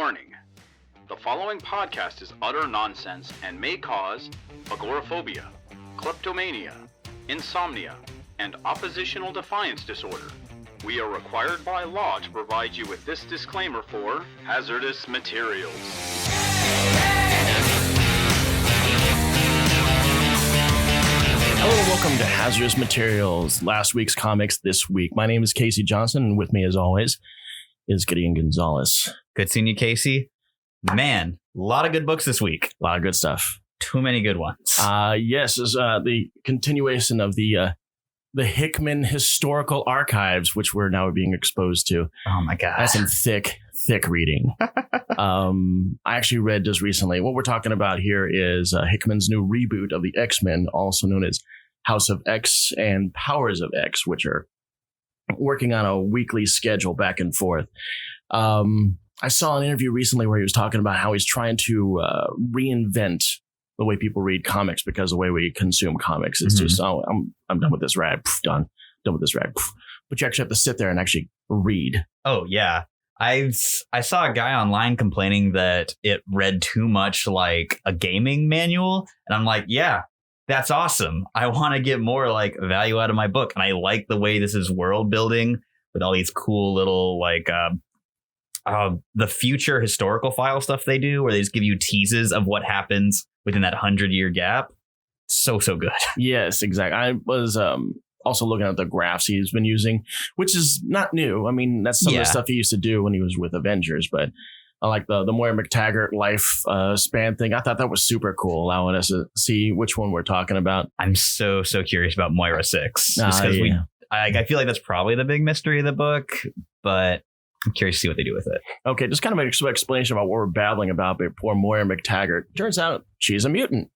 Warning. The following podcast is utter nonsense and may cause agoraphobia, kleptomania, insomnia, and oppositional defiance disorder. We are required by law to provide you with this disclaimer for hazardous materials. Hello and welcome to Hazardous Materials, last week's comics this week. My name is Casey Johnson, and with me as always is Gideon Gonzalez. Good seeing you, Casey. Man, a lot of good books this week. A lot of good stuff. Too many good ones. Yes, is the continuation of the Hickman historical archives, which we're now being exposed to. Oh my God. That's some thick reading. I actually read just recently. What we're talking about here is Hickman's new reboot of the X-Men, also known as House of X and Powers of X, which are working on a weekly schedule back and forth. I saw an interview recently where he was talking about how he's trying to reinvent the way people read comics, because the way we consume comics is just, I'm done with this rag, done with this rag. But you actually have to sit there and actually read. Oh, yeah. I saw a guy online complaining that it read too much like a gaming manual. And I'm like, yeah, that's awesome. I want to get more like value out of my book. And I like the way this is world building with all these cool little like the future historical file stuff they do, where they just give you teases of what happens within that 100-year gap. So good. Yes, exactly. I was also looking at the graphs he's been using, which is not new. I mean, that's some of the stuff he used to do when he was with Avengers, but I like the Moira McTaggart life span thing. I thought that was super cool, allowing us to see which one we're talking about. I'm so curious about Moira 6. Just because I feel like that's probably the big mystery of the book, but I'm curious to see what they do with it. Okay, just kind of an explanation about what we're babbling about, but poor Moira McTaggart. Turns out she's a mutant.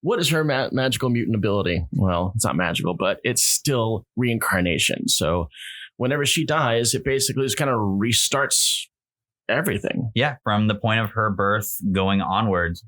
What is her magical mutant ability? Well, it's not magical, but it's still reincarnation. So whenever she dies, it basically just kind of restarts everything. Yeah, from the point of her birth going onwards.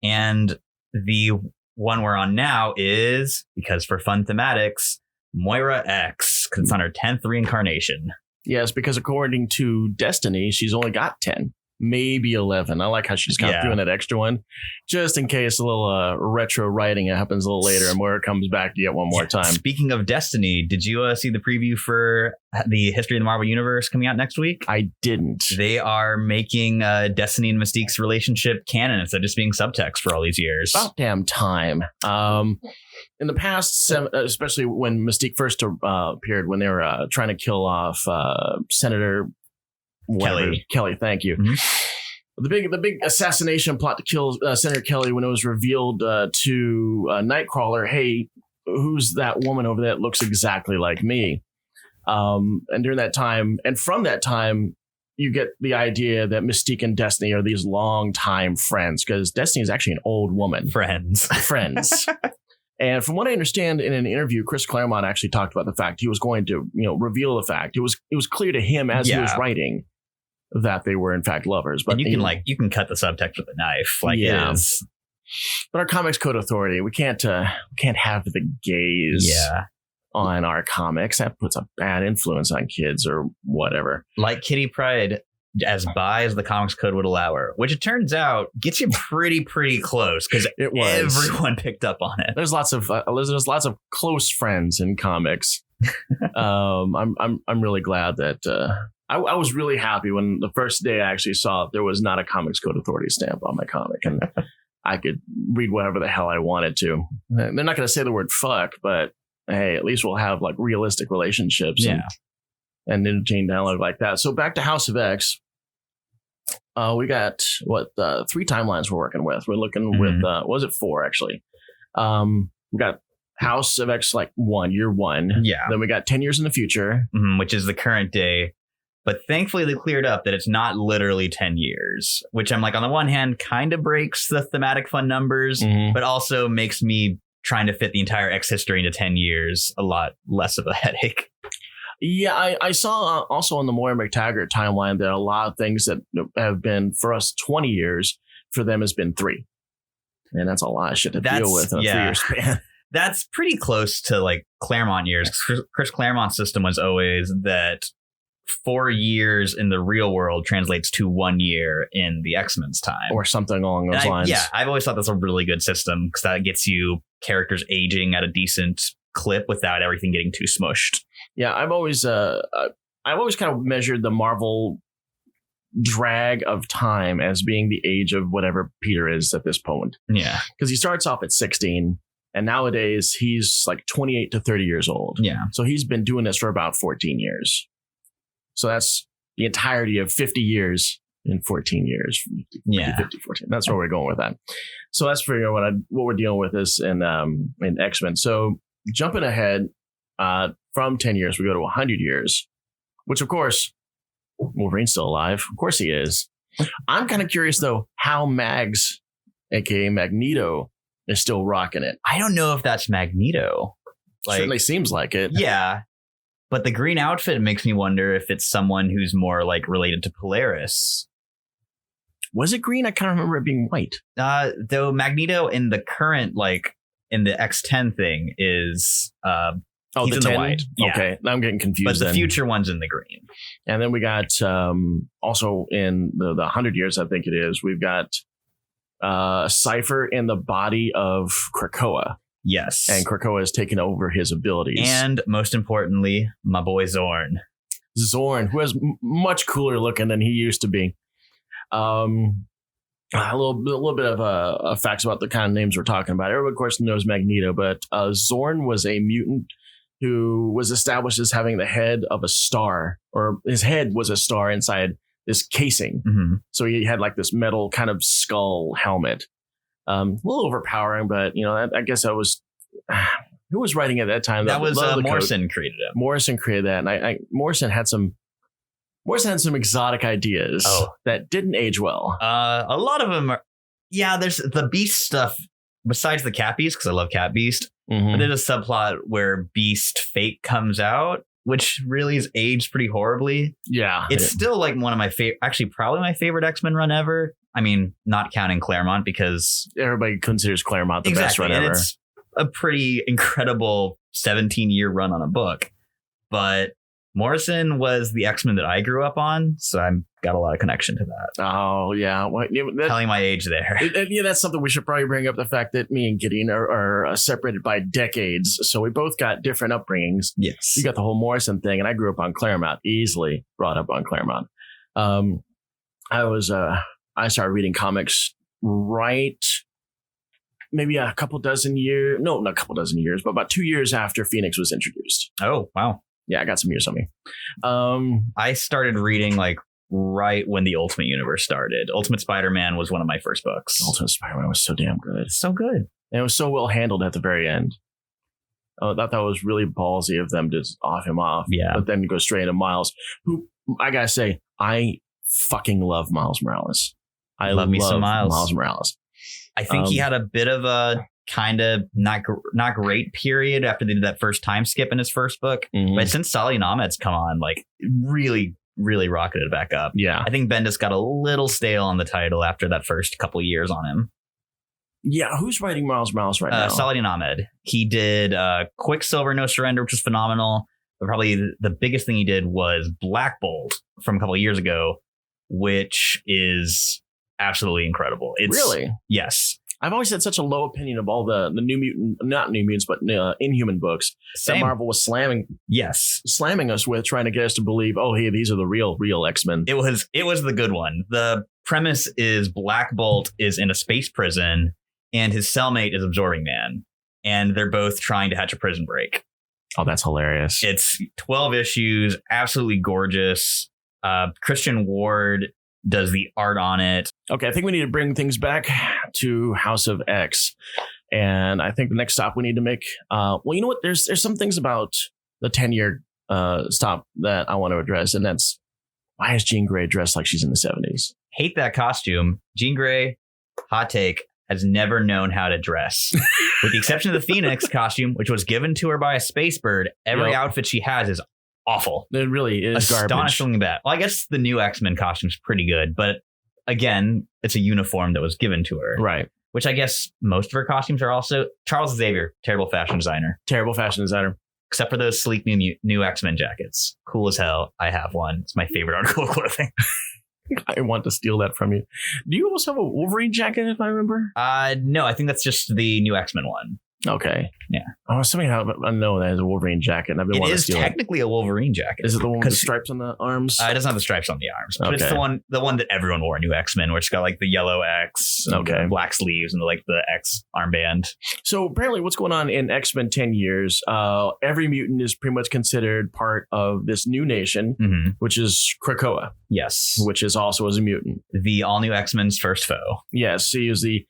And the one we're on now is, because for fun thematics, Moira X, because it's on her 10th reincarnation. Yes, because according to Destiny, she's only got 10, maybe 11. I like how she's kind of doing that extra one, just in case a little retro writing happens a little later and Moira comes back to get one more time. Speaking of Destiny, did you see the preview for the History of the Marvel Universe coming out next week? I didn't. They are making Destiny and Mystique's relationship canon instead of just being subtext for all these years. About damn time. In the past, especially when Mystique first appeared, when they were trying to kill off Senator Kelly, thank you. Mm-hmm. The big assassination plot to kill Senator Kelly, when it was revealed to Nightcrawler, hey, who's that woman over there that looks exactly like me? And during that time, and from that time, you get the idea that Mystique and Destiny are these long-time friends, because Destiny is actually an old woman. Friends. And from what I understand, in an interview, Chris Claremont actually talked about the fact he was going to, reveal the fact. It was clear to him as he was writing that they were in fact lovers. But and you can cut the subtext with a knife, it is. But our Comics Code Authority, we can't have the gays on our comics. That puts a bad influence on kids or whatever. Like Kitty Pryde, as bi as the Comics Code would allow her, which it turns out gets you pretty close, because everyone picked up on it. There's lots of close friends in comics. I'm really glad that I was really happy when the first day I actually saw it, there was not a Comics Code Authority stamp on my comic, and I could read whatever the hell I wanted to. They're not going to say the word fuck, but hey, at least we'll have like realistic relationships. And interchange dialogue like that. So back to House of X. We got 3 timelines we're working with. We're looking with was it 4 actually? We got House of X like year 1. Yeah. Then we got 10 years in the future, which is the current day. But thankfully they cleared up that it's not literally 10 years, which I'm like, on the one hand, kind of breaks the thematic fun numbers, but also makes me trying to fit the entire X history into 10 years a lot less of a headache. Yeah, I saw also on the Moira McTaggart timeline that a lot of things that have been for us 20 years, for them has been 3. And that's a lot of shit to deal with in a 3-year span. That's pretty close to like Claremont years. Chris Claremont's system was always that 4 years in the real world translates to 1 year in the X-Men's time. Or something along those lines. Yeah, I've always thought that's a really good system because that gets you characters aging at a decent clip without everything getting too smushed. Yeah, I've always kind of measured the Marvel drag of time as being the age of whatever Peter is at this point. Yeah. Because he starts off at 16 and nowadays he's like 28 to 30 years old. Yeah. So he's been doing this for about 14 years. So that's the entirety of 50 years in 14 years. 50, 14. That's where we're going with that. So that's for what we're dealing with is in X-Men. So jumping ahead from 10 years, we go to 100 years, which of course, Wolverine's still alive. Of course he is. I'm kind of curious, though, how Mags, a.k.a. Magneto, is still rocking it. I don't know if that's Magneto. Certainly seems like it. Yeah. But the green outfit makes me wonder if it's someone who's more like related to Polaris. Was it green? I kind of remember it being white. Though Magneto in the current, like in the X10 thing is... he's in the white. Yeah. Okay, now I'm getting confused. But the future one's in the green. And then we got also in the 100 years, I think it is, we've got Cypher in the body of Krakoa. Yes. And Krakoa has taken over his abilities. And most importantly, my boy Zorn. Zorn, who is much cooler looking than he used to be. A little bit of facts about the kind of names we're talking about. Everyone, of course, knows Magneto, but Zorn was a mutant who was established as having the head of a star, or his head was a star inside this casing. Mm-hmm. So he had like this metal kind of skull helmet. A little overpowering, but I guess I was who was writing at that time? That was Morrison created it. Morrison created that, and Morrison had some exotic ideas that didn't age well. A lot of them are, there's the Beast stuff besides the Cat Beast, because I love Cat Beast. Mm-hmm. But there's a subplot where Beast Fate comes out, which really is aged pretty horribly. Yeah. It's still like one of my favorite, actually probably my favorite X-Men run ever. I mean, not counting Claremont, because everybody considers Claremont the best run ever. And it's a pretty incredible 17-year run on a book. But Morrison was the X-Men that I grew up on, so I've got a lot of connection to that. Oh, yeah. Well, telling my age there. That's something we should probably bring up, the fact that me and Gideon are separated by decades, so we both got different upbringings. Yes. You got the whole Morrison thing, and I grew up on Claremont, easily brought up on Claremont. I started reading comics maybe a couple dozen years, no, not a couple dozen years, but about 2 years after Phoenix was introduced. Oh, wow. Yeah, I got some years on me. I started reading like right when the Ultimate Universe started. Ultimate Spider-Man was one of my first books. Ultimate Spider-Man was so damn good. So good. And it was so well handled at the very end. I thought that was really ballsy of them to off him off. Yeah. But then go straight into Miles, who, I gotta say, I fucking love Miles Morales. I love me some Miles Morales. I think he had a bit of a kind of not great period after they did that first time skip in his first book. Mm-hmm. But since Sally and Ahmed's come on, like really, really rocketed back up. Yeah. I think Bendis got a little stale on the title after that first couple years on him. Yeah. Who's writing Miles Morales right now? Saladin Ahmed. He did Quicksilver No Surrender, which was phenomenal. But probably the biggest thing he did was Black Bolt from a couple of years ago, which is absolutely incredible. Really? Yes. I've always had such a low opinion of all the not New Mutants, but Inhuman books. Same. That Marvel was slamming us with, trying to get us to believe, oh, hey, these are the real X-Men. It was the good one. The premise is Black Bolt is in a space prison and his cellmate is Absorbing Man. And they're both trying to hatch a prison break. Oh, that's hilarious. It's 12 issues, absolutely gorgeous. Christian Ward does the art on it. Okay, I think we need to bring things back to House of X. And I think the next stop we need to make, well, you know what? There's some things about the 10-year stop that I want to address. And that's, why is Jean Grey dressed like she's in the 70s? Hate that costume. Jean Grey, hot take, has never known how to dress. With the exception of the Phoenix costume, which was given to her by a space bird, every outfit she has is awful. It really is astonishingly bad. Well, I guess the new X-Men costume's pretty good, but again, it's a uniform that was given to her. Right. Which I guess most of her costumes are also. Charles Xavier, terrible fashion designer. except for those sleek new X-Men jackets. Cool as hell. I have one. It's my favorite article of clothing. I want to steal that from you. Do you also have a Wolverine jacket, if I remember? No, I think that's just the new X-Men one. Okay. Yeah. Oh, somehow I know that has a Wolverine jacket. And I've been It wanting to is steal technically a Wolverine jacket. Is it the one with the stripes on the arms? It doesn't have the stripes on the arms, but it's Okay. the one that everyone wore in New X-Men, which got like the yellow X, and Okay. the black sleeves, and the X armband. So apparently what's going on in X-Men 10 years, every mutant is pretty much considered part of this new nation, Mm-hmm. which is Krakoa, Yes, which is also as a mutant. the all new X-Men's first foe. Yes, he is the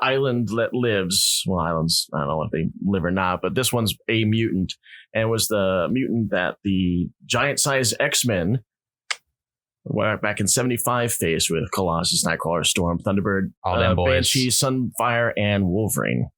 island that lives. Well, islands, I don't know if they live or not, but this one's a mutant, and was the mutant that the giant-sized X-Men were back in 75 faced with Colossus, Nightcrawler, Storm, Thunderbird, All them boys. Banshee, Sunfire, and Wolverine.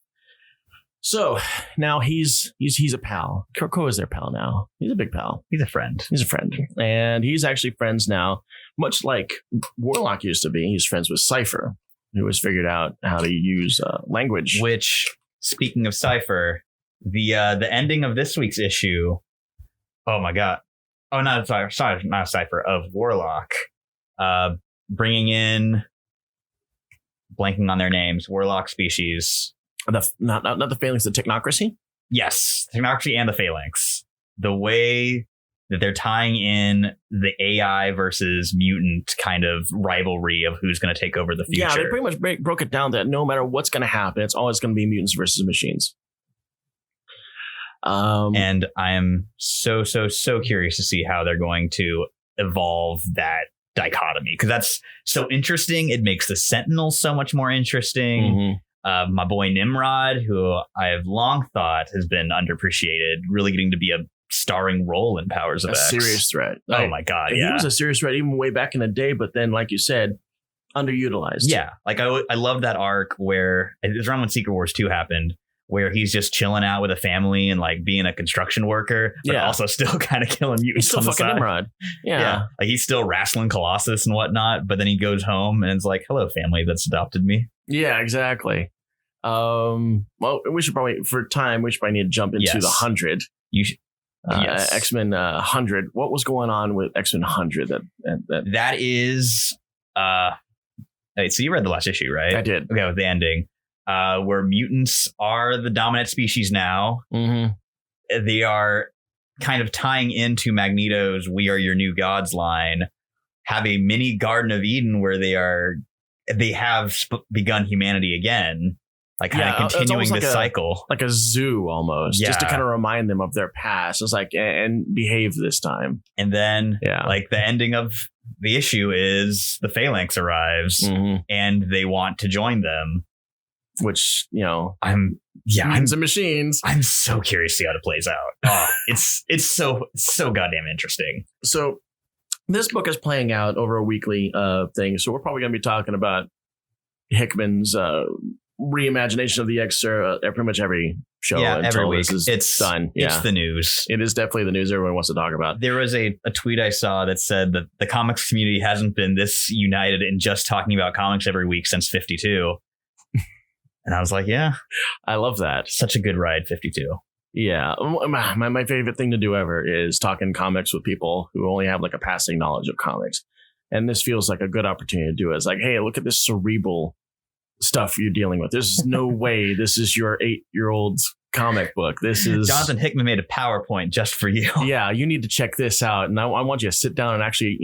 So now he's a pal. Krakoa is their pal now. He's a big pal. He's a friend. He's a friend. And he's actually friends now, much like Warlock used to be. He's friends with Cypher, who has figured out how to use language. Which, speaking of Cypher, the ending of this week's issue. Oh my god! Oh, not Cypher of Warlock. Bringing in, blanking on their names. Warlock species. Not the Phalanx, the Technocracy? Yes, Technocracy and the Phalanx. The way that they're tying in the AI versus mutant kind of rivalry of who's going to take over the future. Yeah, they pretty much broke it down that no matter what's going to happen, it's always going to be mutants versus machines. And I am so curious to see how they're going to evolve that dichotomy, because that's so interesting. It makes the Sentinels so much more interesting. Mm-hmm. My boy Nimrod, who I have long thought has been underappreciated, really getting to be a starring role in Powers of A X. serious threat. Oh my god, He yeah. was a serious threat even way back in the day, but then, like you said, underutilized. Yeah, like I love that arc where it was around when Secret Wars 2 happened, where he's just chilling out with a family and like being a construction worker, but Yeah. also still kind of killing mutants. He's still on the fucking side. Nimrod. Yeah. Like he's still wrestling Colossus and whatnot, but then he goes home and it's like, hello, family that's adopted me. Yeah, exactly. Well, we should probably, for time, we should probably need to jump into Yes. the 100. You should, yes. X-Men 100. What was going on with X-Men 100? That is, hey, so you read the last issue, right? I did. Okay, with the ending, where mutants are the dominant species now. Mm-hmm. They are kind of tying into Magneto's "We Are Your New Gods" line. Have a mini Garden of Eden where they have begun humanity again, like kind of it's continuing almost this cycle. Like a zoo almost, just to Yeah. kind of remind them of their past. It's like, and behave this time. And then, Yeah. like the ending of the issue is the Phalanx arrives Mm-hmm. and they want to join them. Which, I'm mutants and machines. I'm so curious to see how it plays out. Oh, it's so goddamn interesting. So this book is playing out over a weekly thing. So we're probably going to be talking about Hickman's reimagination of the X pretty much every show Yeah, until every week. this is It's done. It's Yeah, the news. it is definitely the news everyone wants to talk about. There was a tweet I saw that said that the comics community hasn't been this united in just talking about comics every week since 52. And I was like, yeah, I love that. such a good ride, 52. Yeah, my favorite thing to do ever is talking comics with people who only have like a passing knowledge of comics, and this feels like a good opportunity to do it. It's like, hey, look at this cerebral stuff you're dealing with. There's no way this is your 8-year-old comic book. This is Jonathan Hickman made a PowerPoint just for you. Yeah, you need to check this out, and I want you to sit down and actually,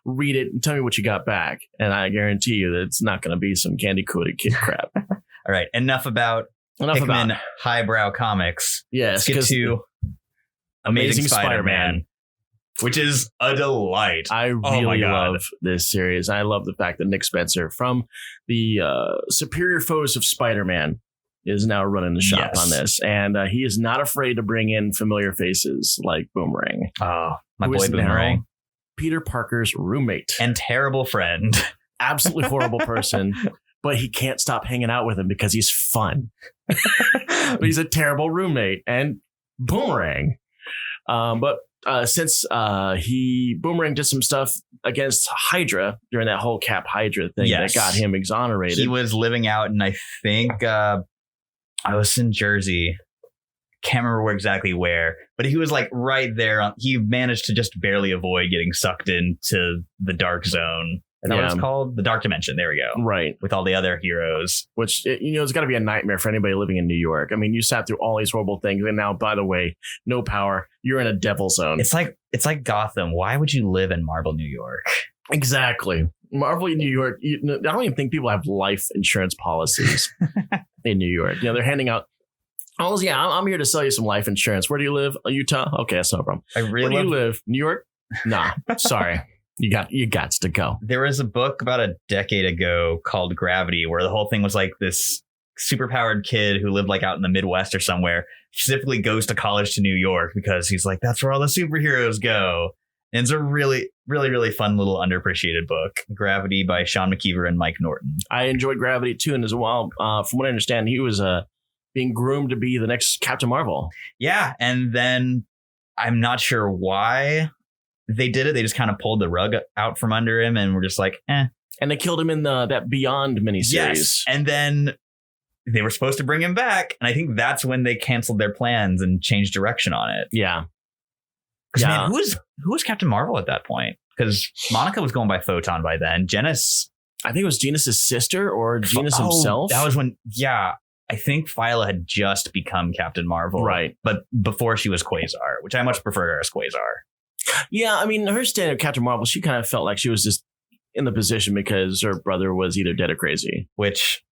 read it and tell me what you got back. And I guarantee you that it's not going to be some candy coated kid crap. All right, enough about Hickman highbrow comics. Yes, Let's get to Amazing Spider-Man, which is a delight. I my really God. love this series. I love the fact that Nick Spencer from the Superior Foes of Spider-Man is now running the shop Yes. on this. And he is not afraid to bring in familiar faces like Boomerang. Oh, my who boy is now Boomerang. Peter Parker's roommate. And terrible friend. Absolutely horrible person. But he can't stop hanging out with him because he's fun. But he's a terrible roommate and Boomerang. But since Boomerang did some stuff against Hydra during that whole Cap Hydra thing Yes. that got him exonerated. He was living out, and I think I was in Jersey. can't remember exactly where, but he was like right there. He managed to just barely avoid getting sucked into the dark zone. Is that what it's called? The dark dimension. There we go. Right. With all the other heroes. Which, it's got to be a nightmare for anybody living in New York. I mean, you sat through all these horrible things. And now, by the way, no power. You're in a devil zone. It's like Gotham. Why would you live in Marble, New York? Exactly. Marvel in New York. I don't even think people have life insurance policies in New York. They're handing out. Oh, yeah, I'm here to sell you some life insurance. Where do you live? Utah? Okay, that's no problem. Where do you live? New York? Nah, sorry. You got to go. There was a book about a decade ago called Gravity, where the whole thing was like this superpowered kid who lived like out in the Midwest or somewhere, specifically goes to college to New York because he's like, that's where all the superheroes go. And it's a really, really, really fun little underappreciated book. Gravity by Sean McKeever and Mike Norton. I enjoyed Gravity too, and as well, from what I understand, he was being groomed to be the next Captain Marvel. Yeah, and then I'm not sure why they did it. They just kind of pulled the rug out from under him and were just like, eh. And they killed him in that Beyond miniseries. Yes. And then they were supposed to bring him back. And I think that's when they canceled their plans and changed direction on it. Yeah. Because man, who was Captain Marvel at that point? Because Monica was going by Photon by then. Genis. I think it was Genis's sister or Genis himself. That was when, I think Phyla had just become Captain Marvel. Right. But before she was Quasar, which I much preferred her as Quasar. Yeah, I mean, her stand of Captain Marvel, she kind of felt like she was just in the position because her brother was either dead or crazy. Which,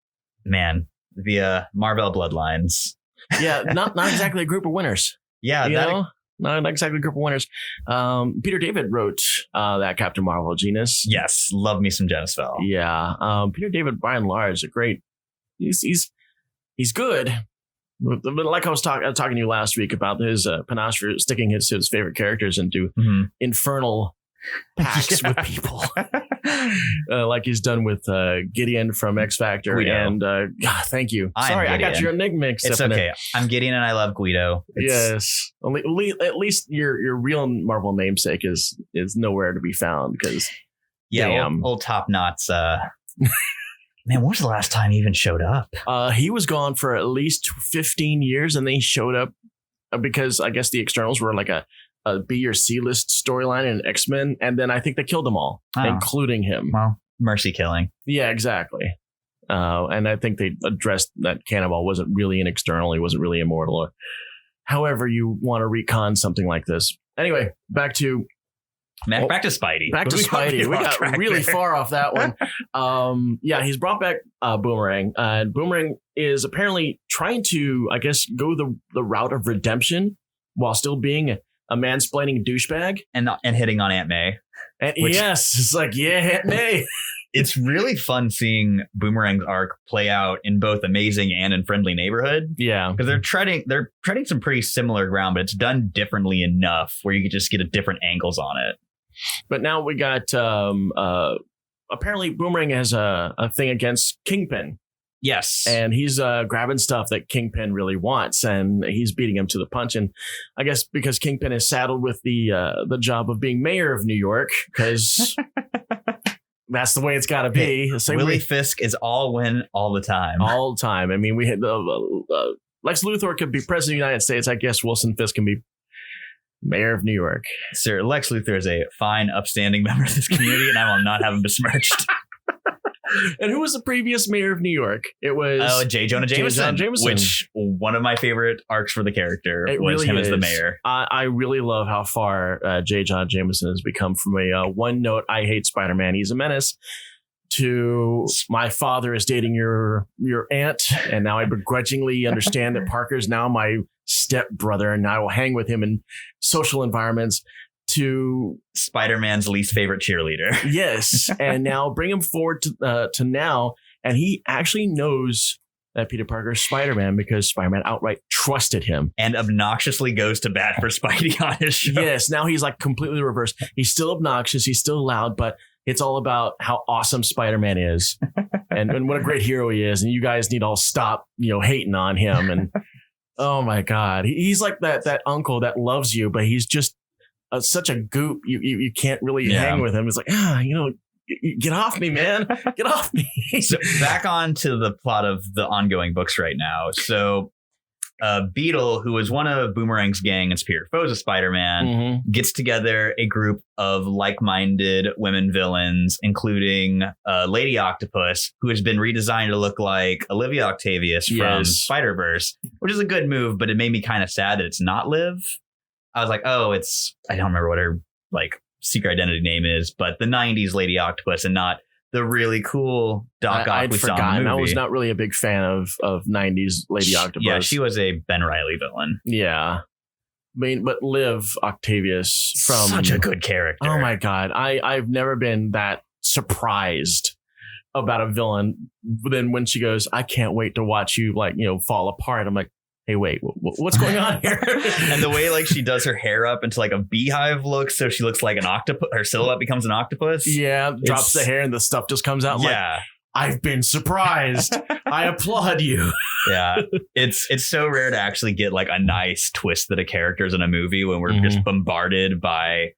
man, the Marvel bloodlines. Yeah, not exactly a group of winners. Yeah, not exactly a group of winners. Peter David wrote that Captain Marvel, Genis. Yes, love me some Genis Vell. Yeah, Peter David, by and large, a great. He's good. But like I was talking to you last week about his panache for sticking his favorite characters into infernal pacts with people, like he's done with Gideon from X Factor. Guido. And thank you. Sorry, I got your name mixed up. It's okay. I'm Gideon and I love Guido. Yes, at least your real Marvel namesake is nowhere to be found because old Top Knots. Man, when was the last time he even showed up? He was gone for at least 15 years, and they showed up because I guess the externals were like a B or C list storyline in X-Men, and then I think they killed them all, including him. Well, mercy killing. Yeah, exactly. And I think they addressed that Cannonball wasn't really an external. He wasn't really immortal, or however you want to recon something like this. Anyway, back to Spidey. Back to Spidey. We got really far off that one. He's brought back Boomerang. And Boomerang is apparently trying to, I guess, go the route of redemption while still being a mansplaining douchebag. And hitting on Aunt May. Yes, it's like, yeah, Aunt May. It's really fun seeing Boomerang's arc play out in both Amazing and in Friendly Neighborhood. Yeah. Because they're treading some pretty similar ground, but it's done differently enough where you can just get different angles on it. But now we got apparently Boomerang has a thing against Kingpin. Yes. And he's grabbing stuff that Kingpin really wants, and he's beating him to the punch. And I guess because Kingpin is saddled with the job of being mayor of New York, because that's the way it's got to be. Willie Fisk is all win all the time. All the time. I mean, we had Lex Luthor could be president of the United States. I guess Wilson Fisk can be mayor of New York. Sir, Lex Luthor is a fine, upstanding member of this community, and I will not have him besmirched. And who was the previous mayor of New York? It was J. Jonah Jameson, which one of my favorite arcs for the character was really him as the mayor. I really love how far J. Jonah Jameson has become from a one note, I hate Spider-Man, he's a menace, to my father is dating your aunt, and now I begrudgingly understand that Parker's now my stepbrother, and I will hang with him in social environments, to Spider-Man's least favorite cheerleader. Yes. And now bring him forward to now. And he actually knows that Peter Parker is Spider-Man because Spider-Man outright trusted him. And obnoxiously goes to bat for Spidey on his show. Yes. Now he's like completely reversed. He's still obnoxious. He's still loud, but it's all about how awesome Spider-Man is and what a great hero he is. And you guys need to all stop, hating on him. And oh my God, he's like that uncle that loves you, but he's just such a goop. You can't really hang with him. It's like, get off me, man. Get off me. So back on to the plot of the ongoing books right now. So Beetle, who was one of Boomerang's gang and Superior Foes of Spider-Man, gets together a group of like-minded women villains, including Lady Octopus, who has been redesigned to look like Olivia Octavius from Spider-Verse, which is a good move, but it made me kind of sad that it's not Liv. I was like, oh, I don't remember what her like secret identity name is, but the 90s Lady Octopus and not the really cool Doc Ock we saw in the movie. I was not really a big fan of 90s Lady Octopus. Yeah, she was a Ben Reilly villain. Yeah. I mean, but Liv Octavius from... Such a good character. Oh my God. I've never been that surprised about a villain than when she goes, I can't wait to watch you fall apart. I'm like, hey, wait, what's going on here? And the way she does her hair up into a beehive look, so she looks like an octopus. Her silhouette becomes an octopus. Yeah, drops the hair and the stuff just comes out. Yeah, I've been surprised. I applaud you. Yeah, it's so rare to actually get a nice twist that a character's in a movie when we're just bombarded by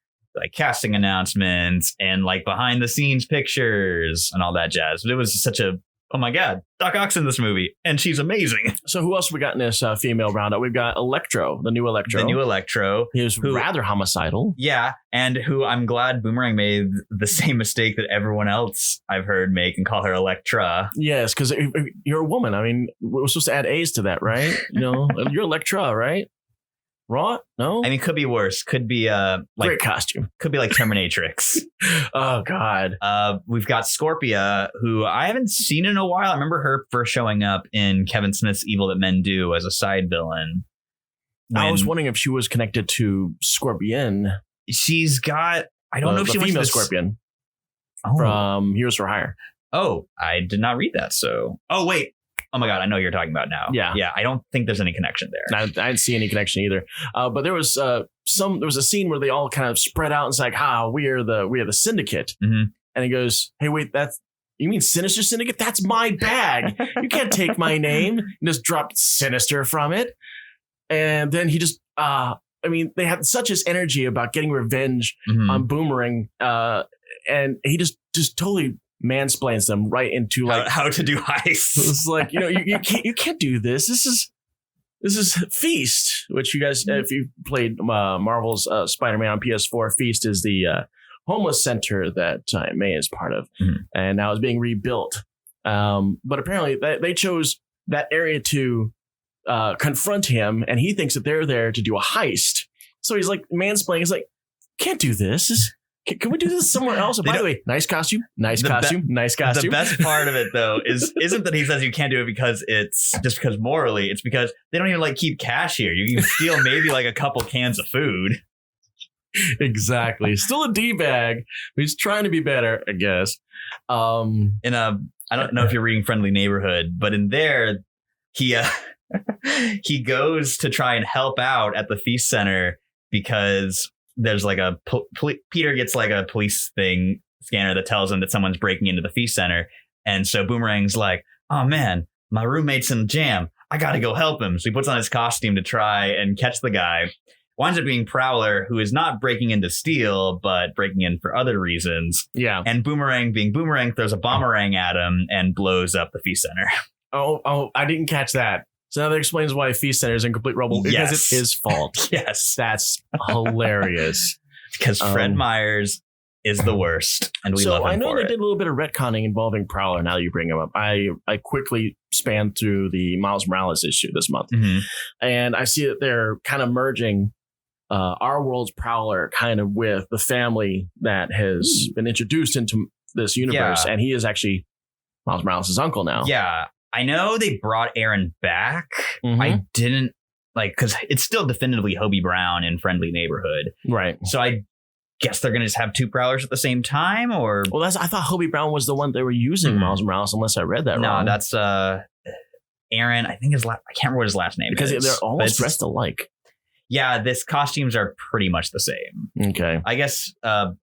casting announcements and behind the scenes pictures and all that jazz. But it was such a oh my God, Doc Ock's in this movie, and she's amazing. So who else we got in this female roundup? We've got Electro, the new Electro. He was rather homicidal. Yeah, and who I'm glad Boomerang made the same mistake that everyone else I've heard make and call her Electra. Yes, because you're a woman. I mean, we're supposed to add A's to that, right? You're Electra, right? Raw? No? I mean, could be worse. Could be great costume. Could be like Terminatrix. Oh God. We've got Scorpia, who I haven't seen in a while. I remember her first showing up in Kevin Smith's Evil That Men Do as a side villain. I was wondering if she was connected to Scorpion. She's got I don't know if she was female Scorpion from Heroes for Hire. Oh, I did not read that. So wait. Oh my God, I know what you're talking about now. Yeah. I don't think there's any connection there. I didn't see any connection either. But there was a scene where they all kind of spread out and it's like, we are the syndicate. Mm-hmm. And he goes, hey, wait, you mean Sinister Syndicate? That's my bag. You can't take my name. And just dropped Sinister from it. And then he just, they had such his energy about getting revenge on Boomerang. And he just totally mansplains them right into how to do heists. It's like, you can't do this. This is Feast, which you guys, if you played Marvel's Spider-Man on PS4, Feast is the homeless center that May is part of, and now is being rebuilt. But apparently they chose that area to confront him, and he thinks that they're there to do a heist. So he's like mansplaining. He's like, can't do this. Can we do this somewhere else? By the way, nice costume. The best part of it, though, isn't that he says you can't do it because it's just because morally. It's because they don't even keep cash here. You can steal maybe a couple cans of food. Exactly. Still a D-bag. He's trying to be better, I guess. I don't know if you're reading Friendly Neighborhood, but in there, he goes to try and help out at the Feast Center because there's Peter gets a police scanner that tells him that someone's breaking into the Feast Center. And so Boomerang's like, oh man, my roommate's in jam. I got to go help him. So he puts on his costume to try and catch the guy. Winds up being Prowler, who is not breaking in to steal, but breaking in for other reasons. Yeah. And Boomerang, being Boomerang, throws a bomberang at him and blows up the Feast Center. Oh, I didn't catch that. So now that explains why Feast Center is in complete rubble. Because it's his fault. Yes. That's hilarious. Because Fred Myers is the worst. And we love him for it. So I know they did a little bit of retconning involving Prowler now that you bring him up. I quickly spanned through the Miles Morales issue this month. Mm-hmm. And I see that they're kind of merging our world's Prowler kind of with the family that has been introduced into this universe. Yeah. And he is actually Miles Morales' uncle now. Yeah. I know they brought Aaron back. I didn't because it's still definitively Hobie Brown in Friendly Neighborhood. Right. So I guess they're going to just have two Prowlers at the same time, or? Well, I thought Hobie Brown was the one they were using Miles Morales, unless I read that wrong. No, that's Aaron. I think I can't remember what his last name is. Because they're almost dressed alike. Yeah, this costumes are pretty much the same. Okay. I guess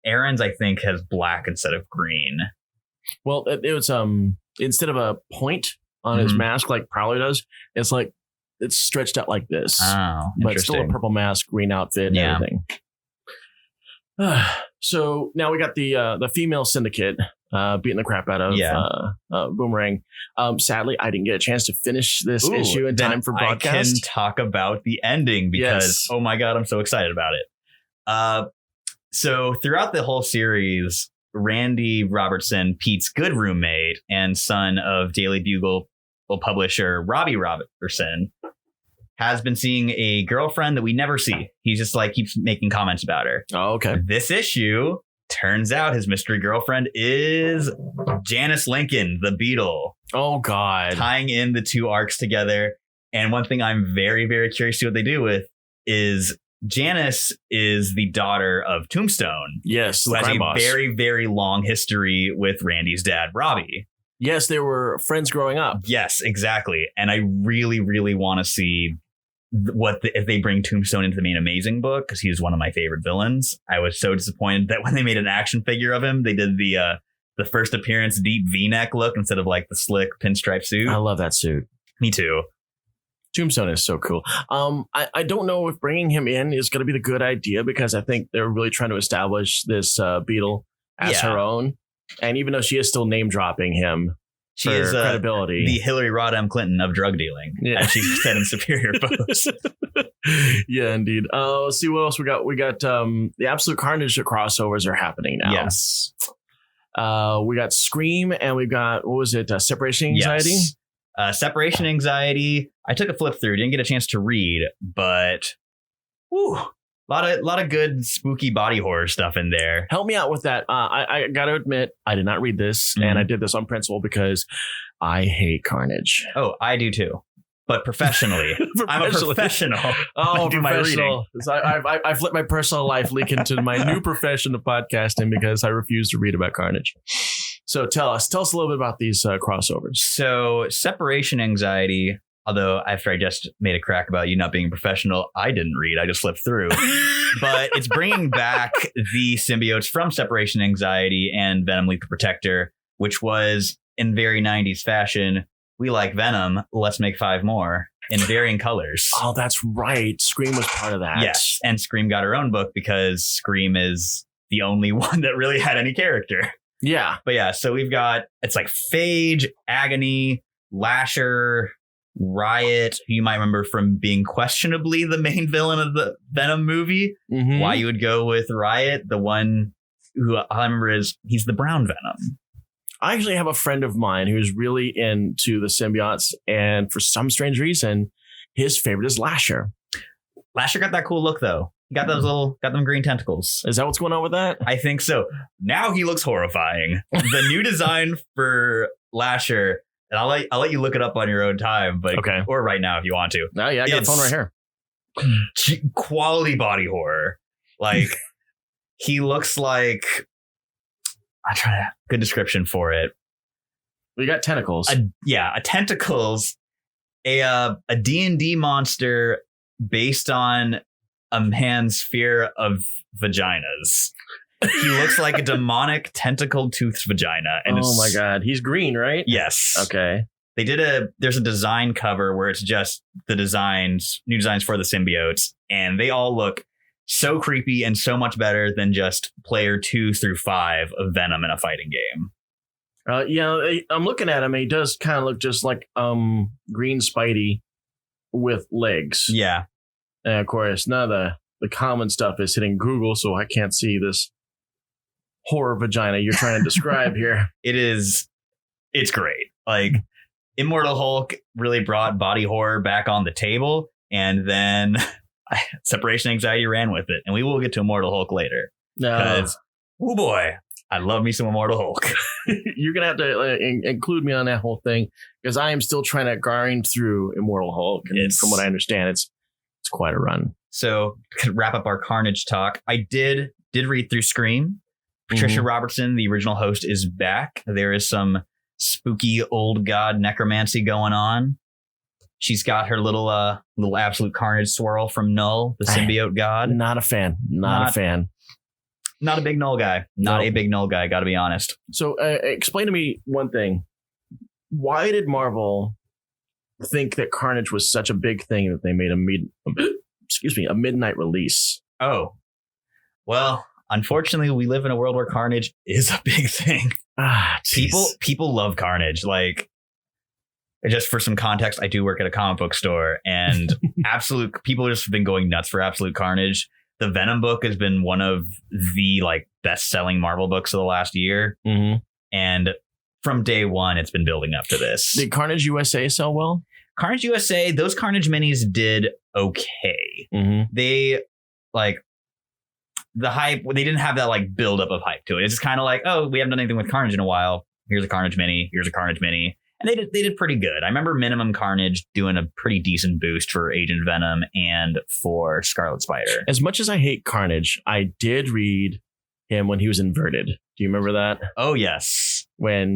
Aaron's, I think, has black instead of green. Well, it was instead of a point on his mask like Prowler does, it's stretched out like this. Oh, but still a purple mask, green outfit, and everything. So now we got the female syndicate, beating the crap out of Boomerang. Sadly, I didn't get a chance to finish this issue in time for broadcast. I can talk about the ending because, oh my God, I'm so excited about it. So throughout the whole series, Randy Robertson, Pete's good roommate and son of Daily Bugle publisher Robbie Robertson, has been seeing a girlfriend that we never see. He just keeps making comments about her. Oh, okay. This issue, turns out his mystery girlfriend is Janice Lincoln, the Beetle. Oh, God. Tying in the two arcs together. And one thing I'm very, very curious to see what they do with is Janice is the daughter of Tombstone. Yes, who has a very, very long history with Randy's dad, Robbie. Yes, they were friends growing up. Yes, exactly. And I really, really want to see if they bring Tombstone into the main Amazing book, because he's one of my favorite villains. I was so disappointed that when they made an action figure of him, they did the first appearance deep V-neck look instead of the slick pinstripe suit. I love that suit. Me too. Tombstone is so cool. I don't know if bringing him in is going to be the good idea, because I think they're really trying to establish this Beetle as her own. And even though she is still name dropping him, she is credibility. The Hillary Rodham Clinton of drug dealing. Yeah. As she said in Superior Post. Yeah, indeed. Let's see what else we got. We got the Absolute Carnage crossovers are happening now. Yes. We got Scream, and we've got, what was it? Separation Anxiety? Yes. Separation Anxiety. I took a flip through. Didn't get a chance to read, but a lot of good spooky body horror stuff in there. Help me out with that. I got to admit, I did not read this, and I did this on principle because I hate Carnage. Oh, I do too. But professionally. I'm a professional. Oh, professional. I've let my personal life leak into my new profession of podcasting because I refuse to read about Carnage. So tell us a little bit about these crossovers. So Separation Anxiety, although after I just made a crack about you not being a professional, I didn't read. I just flipped through. But it's bringing back the symbiotes from Separation Anxiety and Venom Lethal Protector, which was in very 90s fashion. We like Venom. Let's make 5 more in varying colors. Oh, that's right. Scream was part of that. Yes. And Scream got her own book because Scream is the only one that really had any character. Yeah. But yeah, so we've got, it's Phage, Agony, Lasher, Riot, who you might remember from being questionably the main villain of the Venom movie. Mm-hmm. Why you would go with Riot, the one who I remember he's the brown Venom. I actually have a friend of mine who's really into the symbiotes, and for some strange reason, his favorite is Lasher. Lasher got that cool look, though. He got got them green tentacles. Is that what's going on with that? I think so. Now he looks horrifying. The new design for Lasher, and I'll let you look it up on your own time, but or right now if you want to. Oh yeah, I got a phone right here. Quality body horror. He looks like. I try to good description for it. We got tentacles. A tentacles. A D&D monster based on a man's fear of vaginas. He looks like a demonic tentacled toothed vagina. And oh my God. He's green, right? Yes. Okay. They did there's a design cover where it's just the new designs for the symbiotes. And they all look so creepy and so much better than just player 2 through 5 of Venom in a fighting game. I'm looking at him. He does kind of look just like green Spidey with legs. Yeah. And of course, none of the common stuff is hitting Google, so I can't see this horror vagina you're trying to describe here. It's great. Immortal Hulk really brought body horror back on the table, and then Separation Anxiety ran with it, and we will get to Immortal Hulk later. Because, oh boy, I love me some Immortal Hulk. You're going to have to include me on that whole thing, because I am still trying to grind through Immortal Hulk. And from what I understand, it's quite a run. So to wrap up our Carnage talk, I did read through Scream. Patricia Robertson, the original host, is back. There is some spooky old god necromancy going on. She's got her little Absolute Carnage swirl from Null, the symbiote god. Not a fan. Not a fan. Not a big Null guy. Not a big Null guy, got to be honest. So explain to me one thing. Why did Marvel think that Carnage was such a big thing that they made a midnight release? Oh, well, unfortunately, we live in a world where Carnage is a big thing. People love Carnage. Like, just for some context, I do work at a comic book store, and people have just been going nuts for Absolute Carnage. The Venom book has been one of the like best-selling Marvel books of the last year, and from day one, it's been building up to this. Did Carnage USA sell well? Carnage USA, those Carnage minis did okay. They like the hype. They didn't have that like buildup of hype to it. It's just kind of like, oh, we haven't done anything with Carnage in a while. Here's a Carnage mini. Here's a Carnage mini. And they did pretty good. I remember Minimum Carnage doing a pretty decent boost for Agent Venom and for Scarlet Spider. As much as I hate Carnage, I did read him when he was inverted. Do you remember that? Oh, yes. When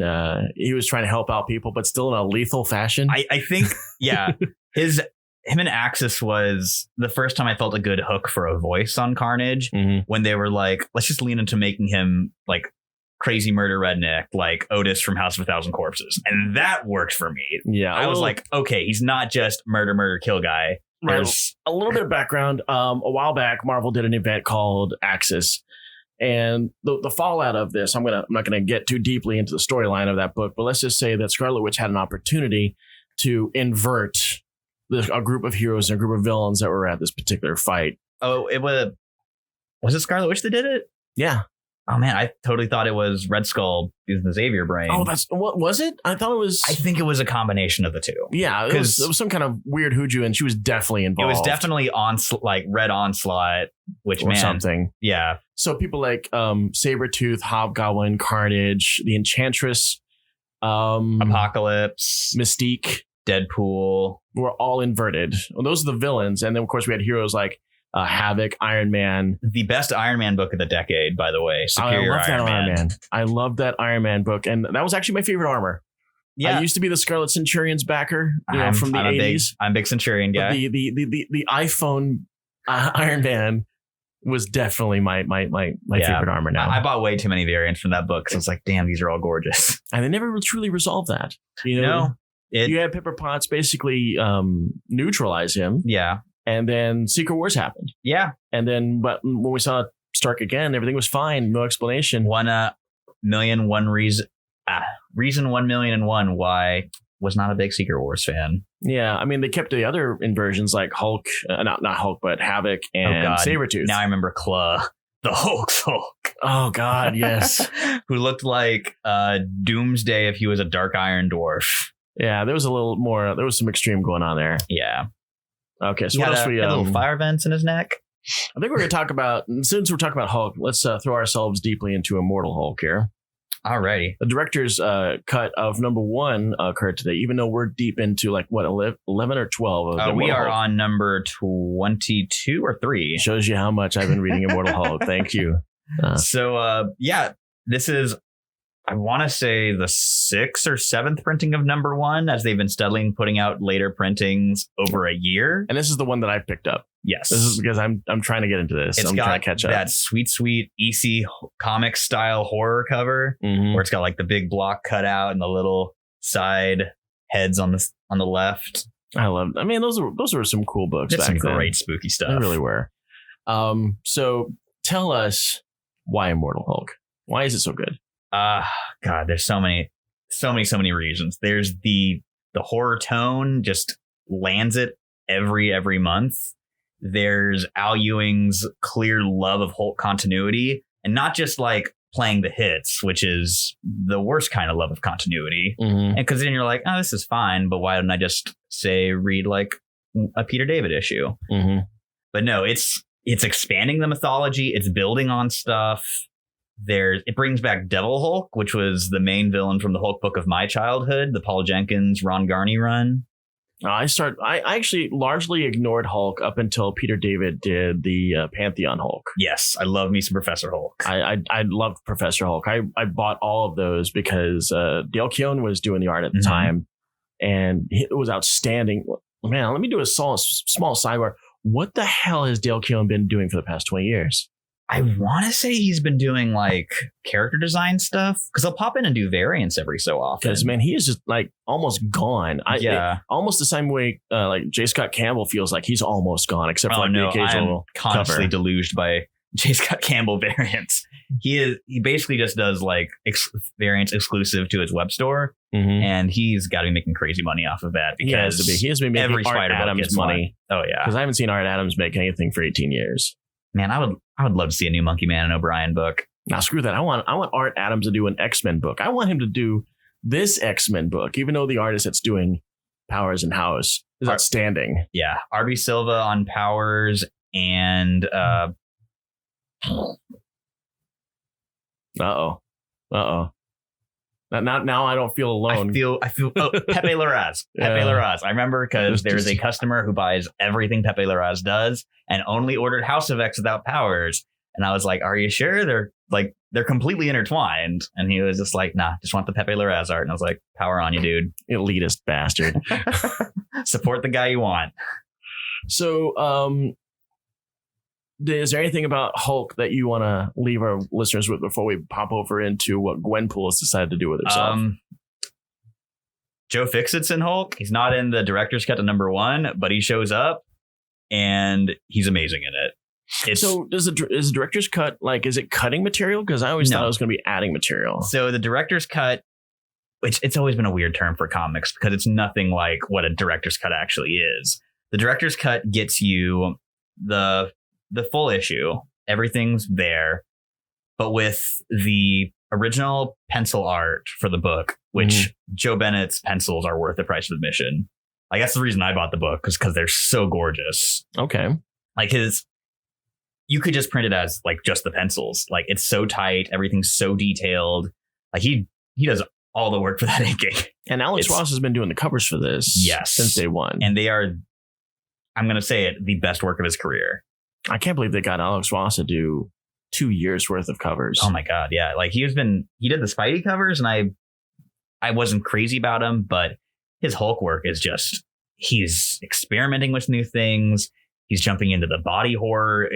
he was trying to help out people, but still in a lethal fashion. I think, yeah. Him and Axis was the first time I felt a good hook for a voice on Carnage, when they were like, let's just lean into making him like crazy murder redneck like Otis from House of a Thousand Corpses, and that worked for me. Yeah, I was like, okay, he's not just murder kill guy. There's a little bit of background. A while back, Marvel did an event called Axis, and the fallout of this, I'm not gonna get too deeply into the storyline of that book, but let's just say that Scarlet Witch had an opportunity to invert a group of heroes and a group of villains that were at this particular fight. Oh, was it Scarlet Witch that did it? Yeah. Oh man, I totally thought it was Red Skull using the Xavier brain. Oh, what was it? I thought it was. I think it was a combination of the two. Yeah, it was some kind of weird hoodoo, and she was definitely involved. It was definitely like Red Onslaught, which or something. Yeah. So people like Sabretooth, Hobgoblin, Carnage, the Enchantress, Apocalypse, Mystique, Deadpool were all inverted. Well, those are the villains, and then of course we had heroes like Havoc, Iron Man. The best Iron Man book of the decade, by the way. Superior I love that Iron Man. I love that Iron Man book, and that was actually my favorite armor. Yeah, I used to be the Scarlet Centurion's backer, from the 80s. I'm a big Centurion guy. The iPhone Iron Man was definitely my favorite armor. Now I bought way too many variants from that book because I was like, damn, these are all gorgeous. And they never truly resolved that. You know, you had Pepper Potts basically neutralize him. Yeah. And then Secret Wars happened. Yeah. And then, but when we saw Stark again, everything was fine. No explanation. 1,000,001 reason. Reason 1,000,001 why was not a big Secret Wars fan. Yeah. I mean, they kept the other inversions like Hulk, not Hulk, but Havoc and Sabretooth. Now I remember Claw, the Hulk's Hulk. Oh, God. Yes. Who looked like Doomsday if he was a dark iron dwarf. Yeah. There was a little more. There was some extreme going on there. Yeah. Okay, so what else had little fire vents in his neck? I think we're going to talk about, since we're talking about Hulk, let's throw ourselves deeply into Immortal Hulk here. Alrighty. The director's cut of #1 occurred today, even though we're deep into 11 or 12 of we are Hulk. on number 22 or 3. Shows you how much I've been reading Immortal Hulk. Thank you. This is, I want to say, the 6th or 7th printing of #1, as they've been steadily putting out later printings over a year. And this is the one that I picked up. Yes. This is because I'm trying to get into this. I'm trying to catch up. That sweet EC comic style horror cover, where it's got like the big block cut out and the little side heads on the left. I mean, those were some cool books. That's some great spooky stuff. They really were. So tell us why Immortal Hulk. Why is it so good? God, there's so many reasons. There's the horror tone just lands it every month. There's Al Ewing's clear love of Hulk continuity, and not just like playing the hits, which is the worst kind of love of continuity. And because then you're like, oh, this is fine, but why don't I just read like a Peter David issue? But no, it's expanding the mythology. It's building on stuff. It brings back Devil Hulk, which was the main villain from the Hulk book of my childhood, the Paul Jenkins, Ron Garney run. I actually largely ignored Hulk up until Peter David did the Pantheon Hulk. Yes, I love me some Professor Hulk. I loved Professor Hulk. I bought all of those because Dale Keown was doing the art at the time, and it was outstanding. Man, let me do a small sidebar. What the hell has Dale Keown been doing for the past 20 years? I want to say he's been doing like character design stuff, because he'll pop in and do variants every so often. Because, man, he is just like almost gone. Almost the same way like J. Scott Campbell feels like he's almost gone, except for the occasional constantly deluged by J. Scott Campbell variants. He basically just does like variants exclusive to his web store, and he's got to be making crazy money off of that because he has been making every Art Spider Adams gets money. Oh yeah, because I haven't seen Art Adams make anything for 18 years. Man, I would love to see a new Monkey Man and O'Brien book. Now screw that. I want Art Adams to do an X-Men book. I want him to do this X-Men book, even though the artist that's doing Powers and House is outstanding. Yeah, R.B. Silva on Powers and Now I don't feel alone. I feel Pepe Larraz. Pepe Larraz. I remember because there's a customer who buys everything Pepe Larraz does and only ordered House of X without Powers. And I was like, are you sure? They're completely intertwined. And he was just like, nah, just want the Pepe Larraz art. And I was like, power on you, dude. Elitist bastard. Support the guy you want. So, is there anything about Hulk that you want to leave our listeners with before we pop over into what Gwenpool has decided to do with herself? Joe Fixit's in Hulk. He's not in the director's cut to #1, but he shows up and he's amazing in it. So is the director's cut, like, is it cutting material? Because I always thought it was going to be adding material. So the director's cut, which it's always been a weird term for comics because it's nothing like what a director's cut actually is. The director's cut gets you the full issue. Everything's there, but with the original pencil art for the book, which Joe Bennett's pencils are worth the price of admission. Like, that's the reason I bought the book, because they're so gorgeous. Okay. Like you could just print it as like just the pencils. Like, it's so tight. Everything's so detailed. Like he does all the work for that inking. And Alex Ross has been doing the covers for this since day one. And they are, I'm going to say it, the best work of his career. I can't believe they got Alex Ross to do 2 years worth of covers. Oh my God. Yeah. Like he did the Spidey covers, and I wasn't crazy about him, but his Hulk work is just, he's experimenting with new things. He's jumping into the body horror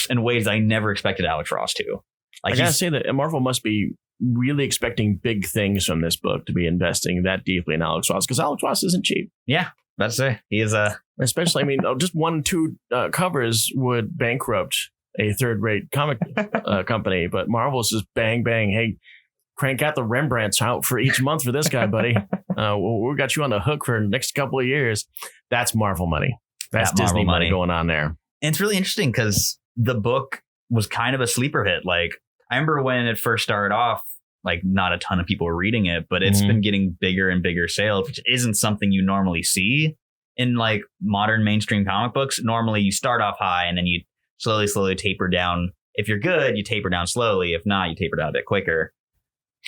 in ways I never expected Alex Ross to. Like, I gotta say that Marvel must be really expecting big things from this book to be investing that deeply in Alex Ross, because Alex Ross isn't cheap. Yeah, that's it. He is especially, I mean, just 1-2 covers would bankrupt a third-rate comic company, but Marvel's just bang, bang. Hey, crank out the Rembrandts out for each month for this guy, buddy. We got you on the hook for the next couple of years. That's Marvel money. That's Disney money going on there. And it's really interesting because the book was kind of a sleeper hit. Like, I remember when it first started off, like, not a ton of people were reading it, but it's been getting bigger and bigger sales, which isn't something you normally see in like modern mainstream comic books. Normally you start off high and then you slowly taper down. If you're good, you taper down slowly. If not, you taper down a bit quicker.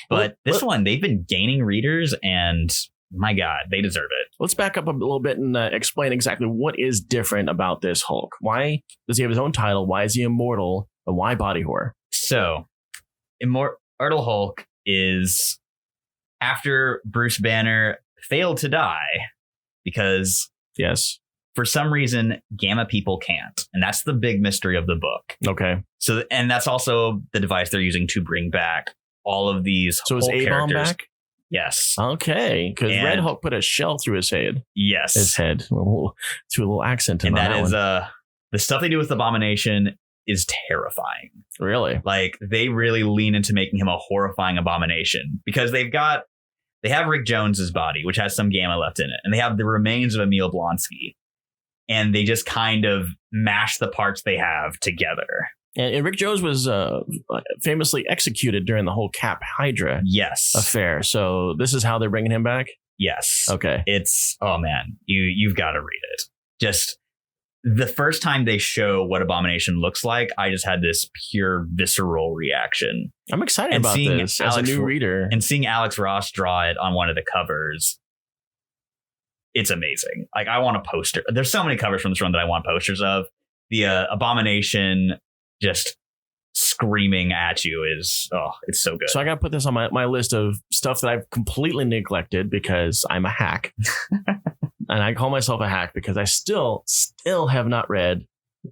But this one, they've been gaining readers, and my God, they deserve it. Let's back up a little bit and explain exactly what is different about this Hulk. Why does he have his own title? Why is he immortal? And why body horror? So, Immortal Hulk is after Bruce Banner failed to die because, for some reason, Gamma people can't. And that's the big mystery of the book. Okay. So, and that's also the device they're using to bring back all of these Hulk characters. So is A-Bomb back? Yes. Okay. Because Red Hulk put a shell through his head. Yes. His head. Through a little accent. And that is the stuff they do with Abomination is terrifying. Really? Like, they really lean into making him a horrifying abomination, because they have Rick Jones's body, which has some gamma left in it, and they have the remains of Emil Blonsky, and they just kind of mash the parts they have together. And Rick Jones was famously executed during the whole Cap Hydra affair. So this is how they're bringing him back? Yes. Okay. It's, oh man, you've got to read it. Just the first time they show what Abomination looks like, I just had this pure visceral reaction. I'm excited about this as a new reader. And seeing Alex Ross draw it on one of the covers, it's amazing. Like, I want a poster. There's so many covers from this run that I want posters of. The Abomination just screaming at you is, it's so good. So I got to put this on my list of stuff that I've completely neglected because I'm a hack. And I call myself a hack because I still have not read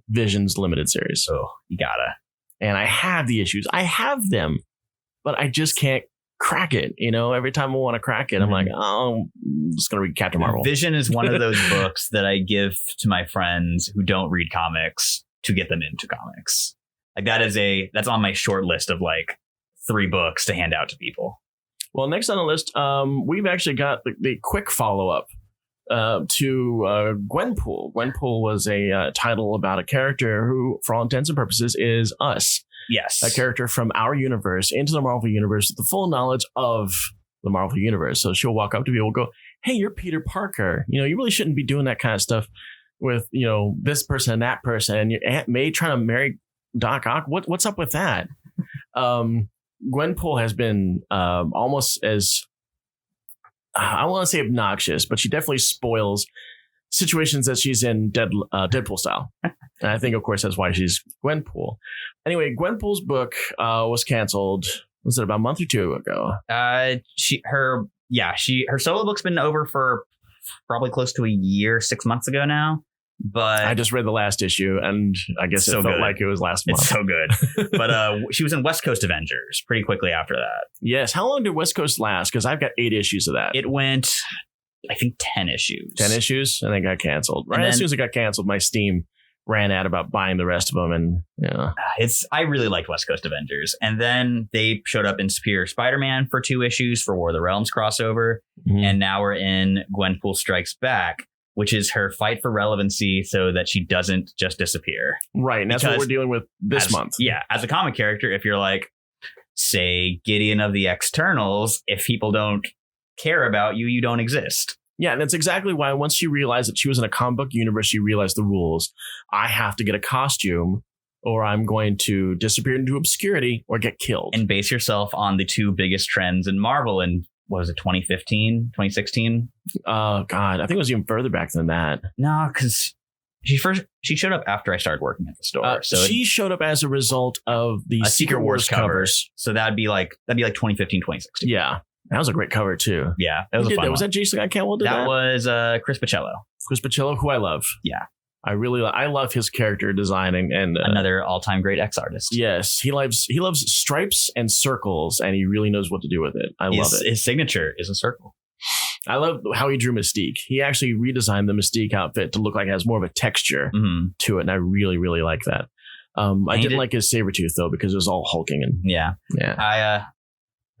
Vision's limited series. So you gotta. And I have the issues. I have them, but I just can't crack it. You know, every time I want to crack it, I'm like, I'm just going to read Captain Marvel. Vision is one of those books that I give to my friends who don't read comics to get them into comics. Like that's on my short list of like 3 books to hand out to people. Well, next on the list, we've actually got the quick follow-up to Gwenpool. Gwenpool was a title about a character who, for all intents and purposes, is us. Yes. A character from our universe into the Marvel Universe with the full knowledge of the Marvel Universe. So she'll walk up to people and go, hey, you're Peter Parker. You really shouldn't be doing that kind of stuff with, this person and that person. And your Aunt May trying to marry Doc Ock. What's up with that? Gwenpool has been almost as, I want to say obnoxious, but she definitely spoils situations that she's in Deadpool style. And I think, of course, that's why she's Gwenpool. Anyway, Gwenpool's book was canceled. Was it about a month or 2 ago? Her solo book's been over for probably close to a year, 6 months ago now. But I just read the last issue, and I guess it felt like it was last month. It's so good. But she was in West Coast Avengers pretty quickly after that. Yes. How long did West Coast last? Because I've got 8 issues of that. It went, I think, 10 issues. 10 issues? And then got canceled. Right as soon as it got canceled, my Steam ran out about buying the rest of them. And I really liked West Coast Avengers. And then they showed up in Superior Spider-Man for 2 issues for War of the Realms crossover. Mm-hmm. And now we're in Gwenpool Strikes Back, which is her fight for relevancy so that she doesn't just disappear. Right. And that's what we're dealing with this month. Yeah. As a comic character, if you're like, say, Gideon of the Externals, if people don't care about you, you don't exist. Yeah. And that's exactly why once she realized that she was in a comic book universe, she realized the rules. I have to get a costume or I'm going to disappear into obscurity or get killed. And base yourself on the 2 biggest trends in Marvel and what was it, 2015, 2016? Oh, God. I think it was even further back than that. No, because she showed up after I started working at the store. So she showed up as a result of the Secret Wars covers. So that'd be like 2015, 2016. Yeah. That was a great cover, too. Yeah. That was a fun one. Was that Jason Campbell did that? That was Chris Pacello. Chris Pacello, who I love. Yeah. I love his character designing and another all-time great X artist. Yes, he loves stripes and circles, and he really knows what to do with it. I love it. His signature is a circle. I love how he drew Mystique. He actually redesigned the Mystique outfit to look like it has more of a texture to it, and I really, really like that. I didn't like his Sabretooth though because it was all hulking and yeah. I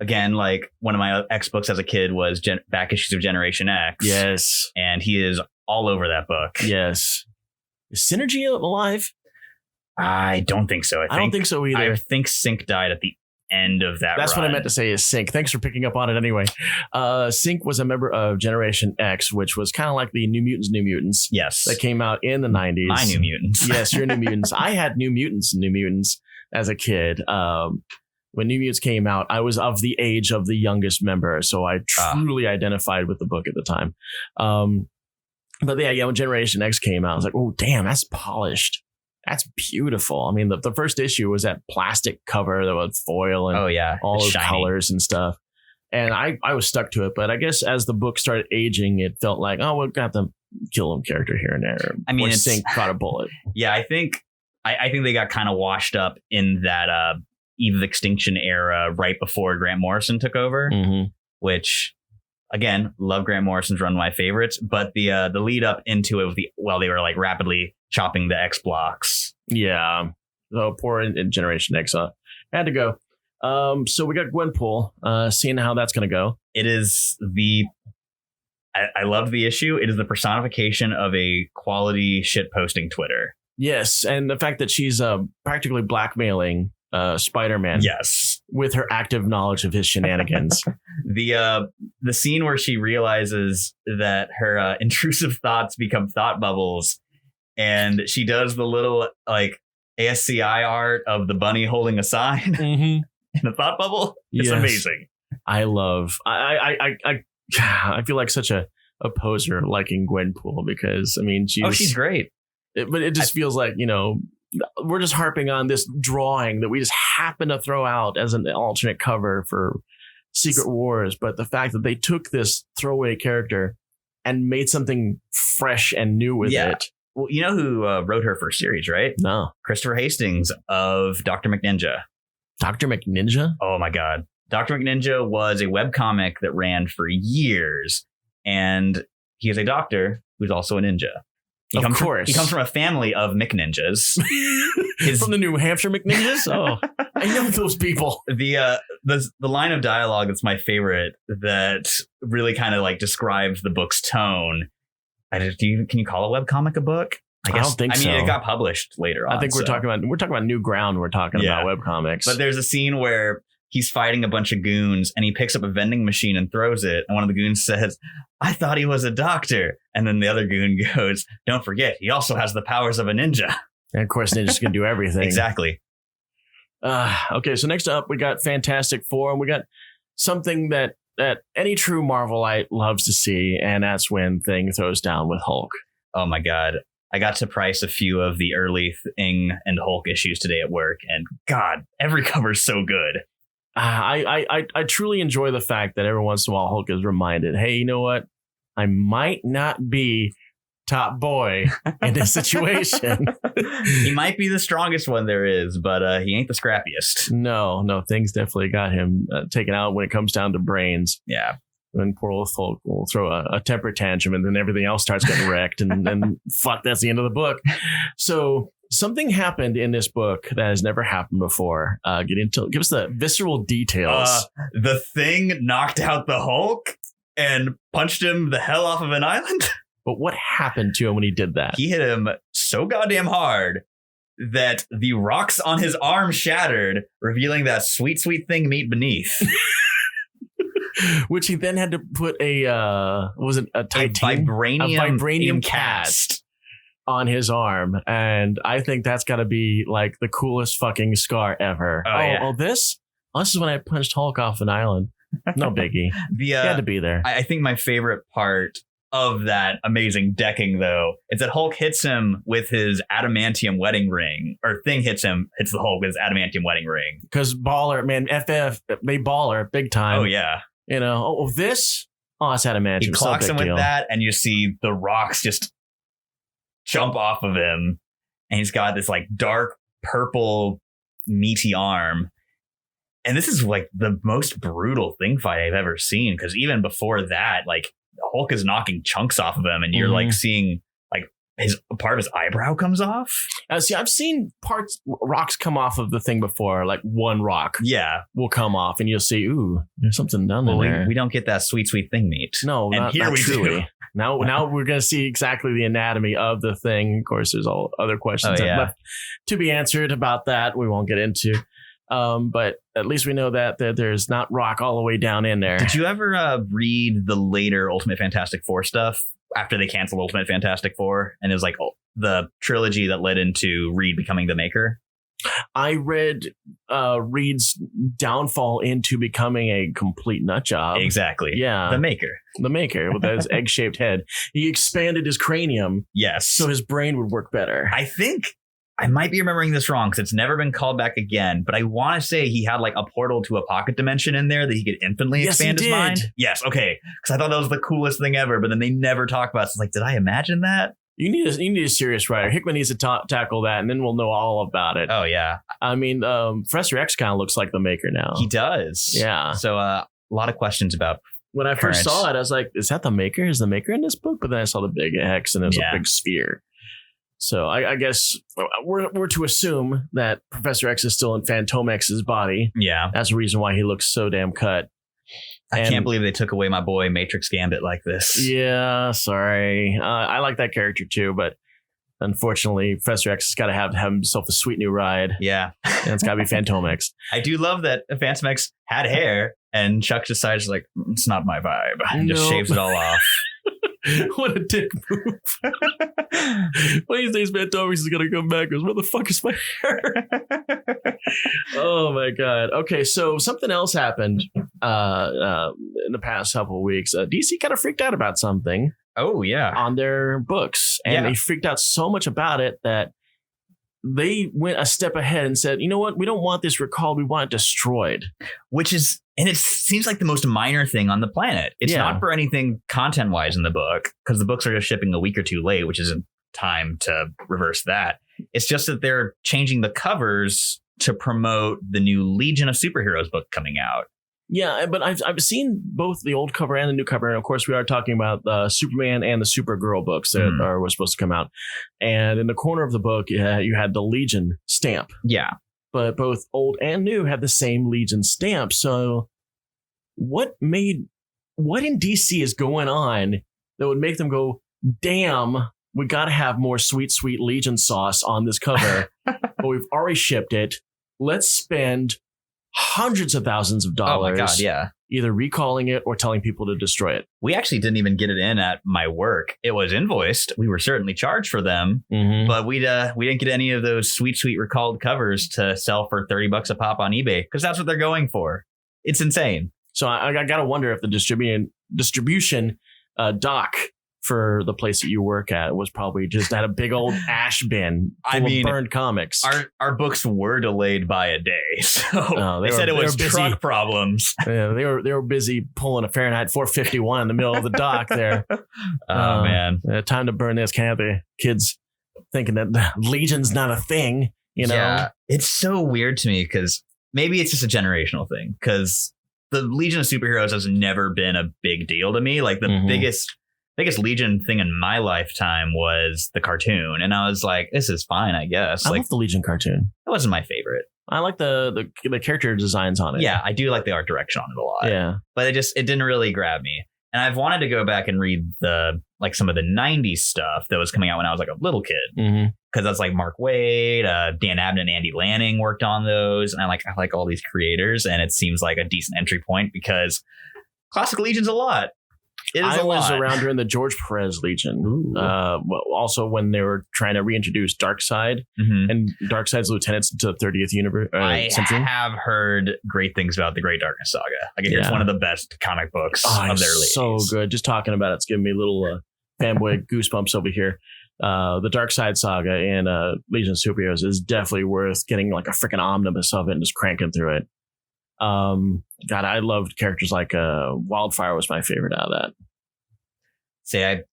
again, like one of my X books as a kid was back issues of Generation X. Yes, and he is all over that book. Yes. Is Synergy alive? I don't think so. I don't think so either. I think Sync died at the end of that. That's what I meant to say is Sync. Thanks for picking up on it anyway. Sync was a member of Generation X, which was kind of like the New Mutants. Yes. That came out in the 90s. My New Mutants. Yes, your New Mutants. I had New Mutants as a kid. When New Mutants came out, I was of the age of the youngest member, so I truly identified with the book at the time. But yeah, when Generation X came out, I was like, oh, damn, that's polished. That's beautiful. I mean, the first issue was that plastic cover that was foil and all those colors and stuff. And I was stuck to it. But I guess as the book started aging, it felt like, oh, we'll have to kill him character here and there. I mean, Sync caught a bullet. Yeah, I think they got kind of washed up in that Eve of Extinction era right before Grant Morrison took over, which... Again, love Grant Morrison's run, my favorites, but the lead up into it was while they were like rapidly chopping the X blocks. Yeah, so poor in Generation X had to go. So we got Gwenpool, seeing how that's going to go. It is I love the issue. It is the personification of a quality shit posting Twitter. Yes, and the fact that she's practically blackmailing Spider-Man. Yes, with her active knowledge of his shenanigans. The scene where she realizes that her intrusive thoughts become thought bubbles, and she does the little like ASCI art of the bunny holding a sign in a thought bubble. It's amazing. I feel like such a poser liking Gwenpool because I mean she's great. But it just feels like, we're just harping on this drawing that we just happen to throw out as an alternate cover for Secret Wars. But the fact that they took this throwaway character and made something fresh and new with it. Well, you know who wrote her first series, right? No. Christopher Hastings of Dr. McNinja. Dr. McNinja? Oh, my God. Dr. McNinja was a webcomic that ran for years. And he is a doctor who's also a ninja. Of course. He comes from a family of McNinjas. From the New Hampshire McNinjas? Oh, I know those people. The line of dialogue that's my favorite that really kind of like describes the book's tone. Can you call a webcomic a book? I don't think so. I mean, it got published later on. I think we're talking about new ground. We're talking about webcomics. But there's a scene where he's fighting a bunch of goons and he picks up a vending machine and throws it. And one of the goons says, "I thought he was a doctor." And then the other goon goes, "Don't forget, he also has the powers of a ninja." And of course, ninjas can do everything. Exactly. Okay, so next up, we got Fantastic Four, and we got something that any true Marvelite loves to see, and that's when Thing throws down with Hulk. Oh my God. I got to price a few of the early Thing and Hulk issues today at work, and God, every cover's so good. I truly enjoy the fact that every once in a while Hulk is reminded, hey, you know what? I might not be top boy in this situation. He might be the strongest one there is, but he ain't the scrappiest. No, Things definitely got him taken out when it comes down to brains. Yeah. And poor old Hulk will throw a temper tantrum, and then everything else starts getting wrecked, and fuck, that's the end of the book. So something happened in this book that has never happened before. Give us the visceral details. The Thing knocked out the Hulk and punched him the hell off of an island. But what happened to him when he did that? He hit him so goddamn hard that the rocks on his arm shattered, revealing that sweet, sweet thing meat beneath. Which he then had to put a vibranium cast on his arm. And I think that's got to be like the coolest fucking scar ever. This is when I punched Hulk off an island. No biggie. He had to be there. I think my favorite part of that amazing decking, though, is that Hulk hits him with his adamantium wedding ring, or Thing hits the Hulk with his adamantium wedding ring. Because baller, man, FF, they baller big time. Oh, yeah. You know, that's adamantium. He clocks him with that, and you see the rocks just jump off of him, and he's got this like dark purple meaty arm. And this is like the most brutal Thing fight I've ever seen, because even before that, like, Hulk is knocking chunks off of him, and you're like seeing like part of his eyebrow comes off. See, I've seen rocks come off of the Thing before, like one rock will come off, and you'll see, ooh, there's something down there. We don't get that sweet, sweet Thing meat. No, and not we truly. Now we're going to see exactly the anatomy of the Thing. Of course, there's all other questions left to be answered about that. We won't get into. But at least we know that there's not rock all the way down in there. Did you ever read the later Ultimate Fantastic Four stuff after they canceled Ultimate Fantastic Four? And it was like the trilogy that led into Reed becoming the Maker. I read Reed's downfall into becoming a complete nut job. Exactly. Yeah. The Maker with his egg-shaped head. He expanded his cranium. Yes. So his brain would work better. I think I might be remembering this wrong because it's never been called back again, but I want to say he had like a portal to a pocket dimension in there that he could infinitely expand his mind. Yes, okay. Because I thought that was the coolest thing ever, but then they never talk about it. It's like, did I imagine that? You need a serious writer. Hickman needs to tackle that, and then we'll know all about it. Oh, yeah. I mean, Professor X kind of looks like the Maker now. He does. Yeah. So a lot of questions about when I first saw it, I was like, is that the Maker? Is the Maker in this book? But then I saw the big X, and there's a big sphere. So I guess we're to assume that Professor X is still in Phantom X's body. Yeah. That's the reason why he looks so damn cut. I can't believe they took away my boy Matrix Gambit like this. Yeah, sorry. I like that character too, but unfortunately, Professor X has got to have himself a sweet new ride. Yeah. And it's got to be Phantom X. I do love that Phantom X had hair, and Chuck decides, like, it's not my vibe. And just shaves it all off. What a dick move. One of these days, Phantom X is going to come back and goes, where the fuck is my hair? Oh, my God. Okay, so something else happened in the past couple of weeks. DC kind of freaked out about something. Oh, yeah. On their books. And they freaked out so much about it that they went a step ahead and said, you know what? We don't want this recalled. We want it destroyed. Which is, and it seems like the most minor thing on the planet. It's not for anything content-wise in the book, because the books are just shipping a week or two late, which isn't time to reverse that. It's just that they're changing the covers to promote the new Legion of Superheroes book coming out. Yeah, but I've seen both the old cover and the new cover, and of course we are talking about the Superman and the Supergirl books that were supposed to come out. And in the corner of the book, you had the Legion stamp. Yeah, but both old and new had the same Legion stamp. So, what in DC is going on that would make them go, "Damn, we got to have more sweet, sweet Legion sauce on this cover," but we've already shipped it. Let's spend hundreds of thousands of dollars. Oh my God, yeah. Either recalling it or telling people to destroy it. We actually didn't even get it in at my work. It was invoiced. We were certainly charged for them, but we didn't get any of those sweet, sweet recalled covers to sell for $30 a pop on eBay because that's what they're going for. It's insane. So I got to wonder if the distribution dock for the place that you work at was probably just at a big old ash bin full of burned comics. Our books were delayed by a day, so they said it was truck problems. Yeah, they were busy pulling a Fahrenheit 451 in the middle of the dock there. Oh man, time to burn this, can't they? Kids thinking that the Legion's not a thing, you know? Yeah, it's so weird to me because maybe it's just a generational thing because the Legion of Superheroes has never been a big deal to me. Like the biggest Legion thing in my lifetime was the cartoon. And I was like, this is fine, I guess. I love the Legion cartoon. That wasn't my favorite. I like the character designs on it. Yeah, I do like the art direction on it a lot. Yeah. But it didn't really grab me. And I've wanted to go back and read some of the 90s stuff that was coming out when I was like a little kid. Because that's like Mark Waid, Dan Abnett and Andy Lanning worked on those. And I like all these creators. And it seems like a decent entry point because Classic Legion's a lot. I was around during the George Perez Legion. Also when they were trying to reintroduce Darkseid and Darkseid's lieutenants to the 30th century. I have heard great things about the Great Darkness Saga. Like it's one of the best comic books of their leagues. So good. Just talking about it's giving me little fanboy goosebumps over here. The Darkseid Saga and Legion of Superheroes is definitely worth getting like a freaking omnibus of it and just cranking through it. God, I loved characters like Wildfire was my favorite out of that.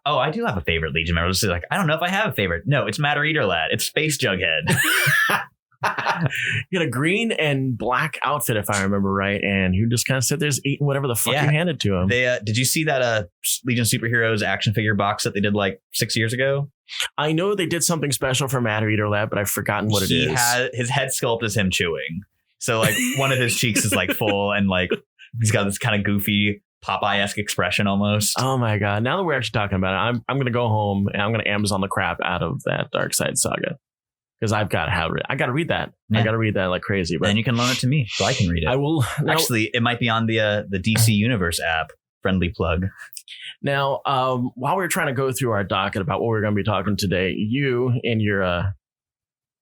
I do have a favorite Legion member. It's like, I don't know if I have a favorite. No, it's Matter Eater Lad. It's Space Jughead. He had a green and black outfit, if I remember right, and he just kind of sat there eating whatever the fuck you handed to him. Did you see that Legion of Superheroes action figure box that they did like 6 years ago? I know they did something special for Matter Eater Lad, but I've forgotten what it is. His head sculpt is him chewing. So like one of his cheeks is like full and like he's got this kind of goofy Popeye-esque expression almost. Oh my God. Now that we're actually talking about it, I'm going to go home and I'm going to Amazon the crap out of that Darkseid Saga. Because I've got to have it. I got to read that. Yeah. I got to read that like crazy. But then you can loan it to me so I can read it. I will. Actually, it might be on the DC Universe app. Friendly plug. Now, while we're trying to go through our docket about what we're going to be talking today, you in your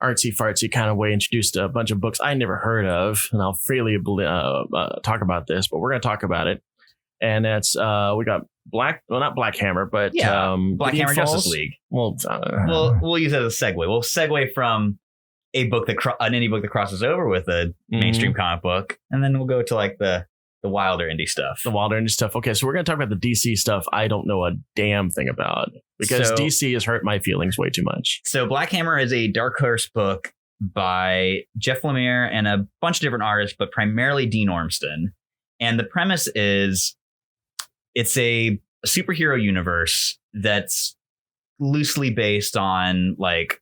artsy fartsy kind of way introduced a bunch of books I never heard of, and I'll freely talk about this, but we're going to talk about it. And that's we got not Black Hammer, but Black Hammer Falls? Justice League. Well, we'll use it as a segue. We'll segue from a book an indie book that crosses over with a mainstream comic book, and then we'll go to like the wilder indie stuff. The wilder indie stuff. Okay, so we're going to talk about the DC stuff I don't know a damn thing about because DC has hurt my feelings way too much. So Black Hammer is a Dark Horse book by Jeff Lemire and a bunch of different artists, but primarily Dean Ormston. And the premise is it's a superhero universe that's loosely based on like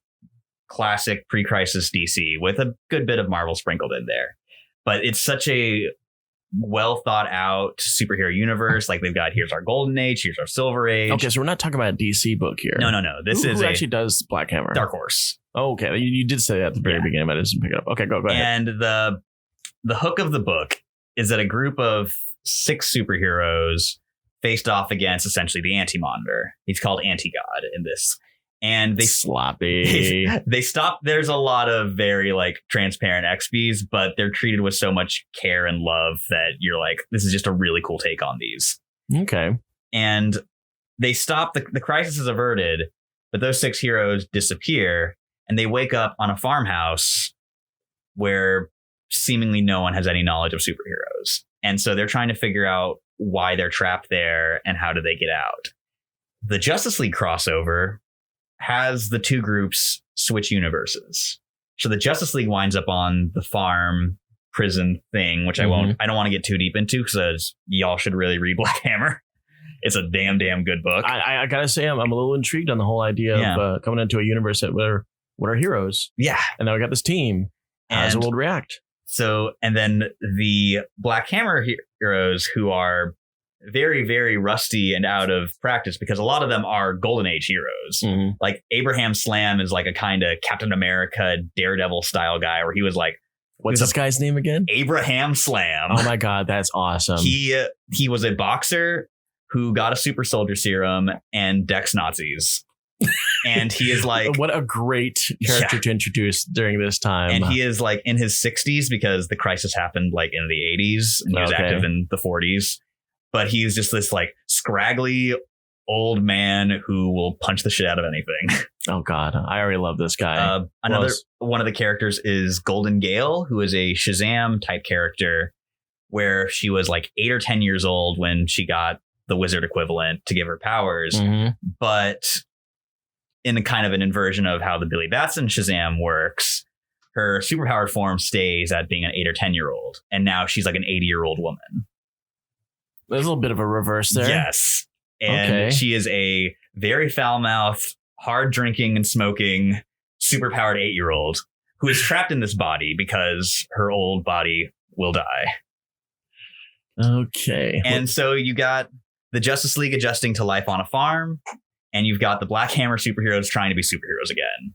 classic pre-crisis DC with a good bit of Marvel sprinkled in there. But it's such a well thought out superhero universe. Like they've got, here's our golden age, here's our silver age. Okay, so we're not talking about a DC book here. No. Who actually does Black Hammer? Dark Horse. Oh, okay. You did say that at the very beginning, but I didn't pick it up. Okay, go ahead. And the hook of the book is that a group of 6 superheroes faced off against essentially the Anti-Monitor. He's called Anti-God in this. And they sloppy. They stop. There's a lot of very like transparent XPs, but they're treated with so much care and love that you're like, this is just a really cool take on these. Okay. And they stop. The crisis is averted, but those 6 heroes disappear and they wake up on a farmhouse where seemingly no one has any knowledge of superheroes. And so they're trying to figure out why they're trapped there and how do they get out. The Justice League crossover has the 2 groups switch universes. So the Justice League winds up on the farm prison thing, which I don't want to get too deep into because y'all should really read Black Hammer. It's a damn good book. I gotta say, I'm a little intrigued on the whole idea of coming into a universe that what are heroes? Yeah. And now we got this team. How does the world react? So, and then the Black Hammer heroes who are very, very rusty and out of practice because a lot of them are Golden Age heroes. Like Abraham Slam is like a kind of Captain America, Daredevil style guy where he was like, what's this guy's name again? Abraham Slam. Oh my God, that's awesome. He was a boxer who got a super soldier serum and decks Nazis. And he is like, what a great character to introduce during this time. And he is like in his 60s because the crisis happened like in the 80s and he was active in the 40s. But he's just this like scraggly old man who will punch the shit out of anything. Oh God, I already love this guy. One of the characters is Golden Gale, who is a Shazam type character where she was like 8 or 10 years old when she got the wizard equivalent to give her powers. But in a kind of an inversion of how the Billy Batson Shazam works, her superpowered form stays at being an 8 or 10 year old. And now she's like an 80-year-old woman. There's a little bit of a reverse there. Yes. And she is a very foul-mouthed, hard drinking and smoking, superpowered 8-year-old who is trapped in this body because her old body will die. Okay. And so you got the Justice League adjusting to life on a farm, and you've got the Black Hammer superheroes trying to be superheroes again.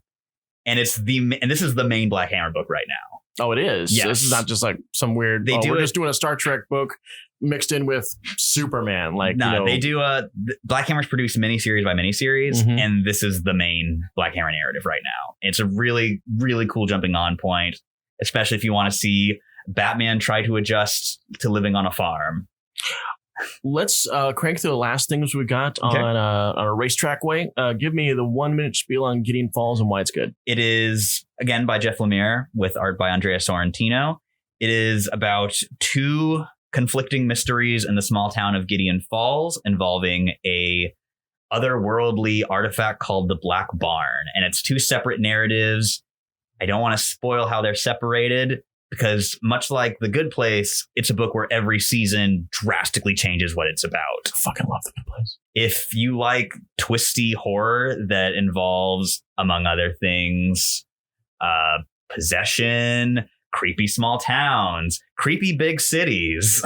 And this is the main Black Hammer book right now. Oh, it is? Yes. This is not just like some weird, we're just doing a Star Trek book mixed in with Superman. Like, they do Black Hammer's produced miniseries by miniseries, and this is the main Black Hammer narrative right now. It's a really, really cool jumping on point, especially if you want to see Batman try to adjust to living on a farm. Let's crank through the last things we got on a racetrack way. Give me the 1-minute spiel on Gideon Falls and why it's good. It is, again, by Jeff Lemire with art by Andrea Sorrentino. It is about 2 conflicting mysteries in the small town of Gideon Falls involving a otherworldly artifact called the Black Barn. And it's 2 separate narratives. I don't want to spoil how they're separated, because much like The Good Place, it's a book where every season drastically changes what it's about. I fucking love The Good Place. If you like twisty horror that involves, among other things, possession, creepy small towns, creepy big cities.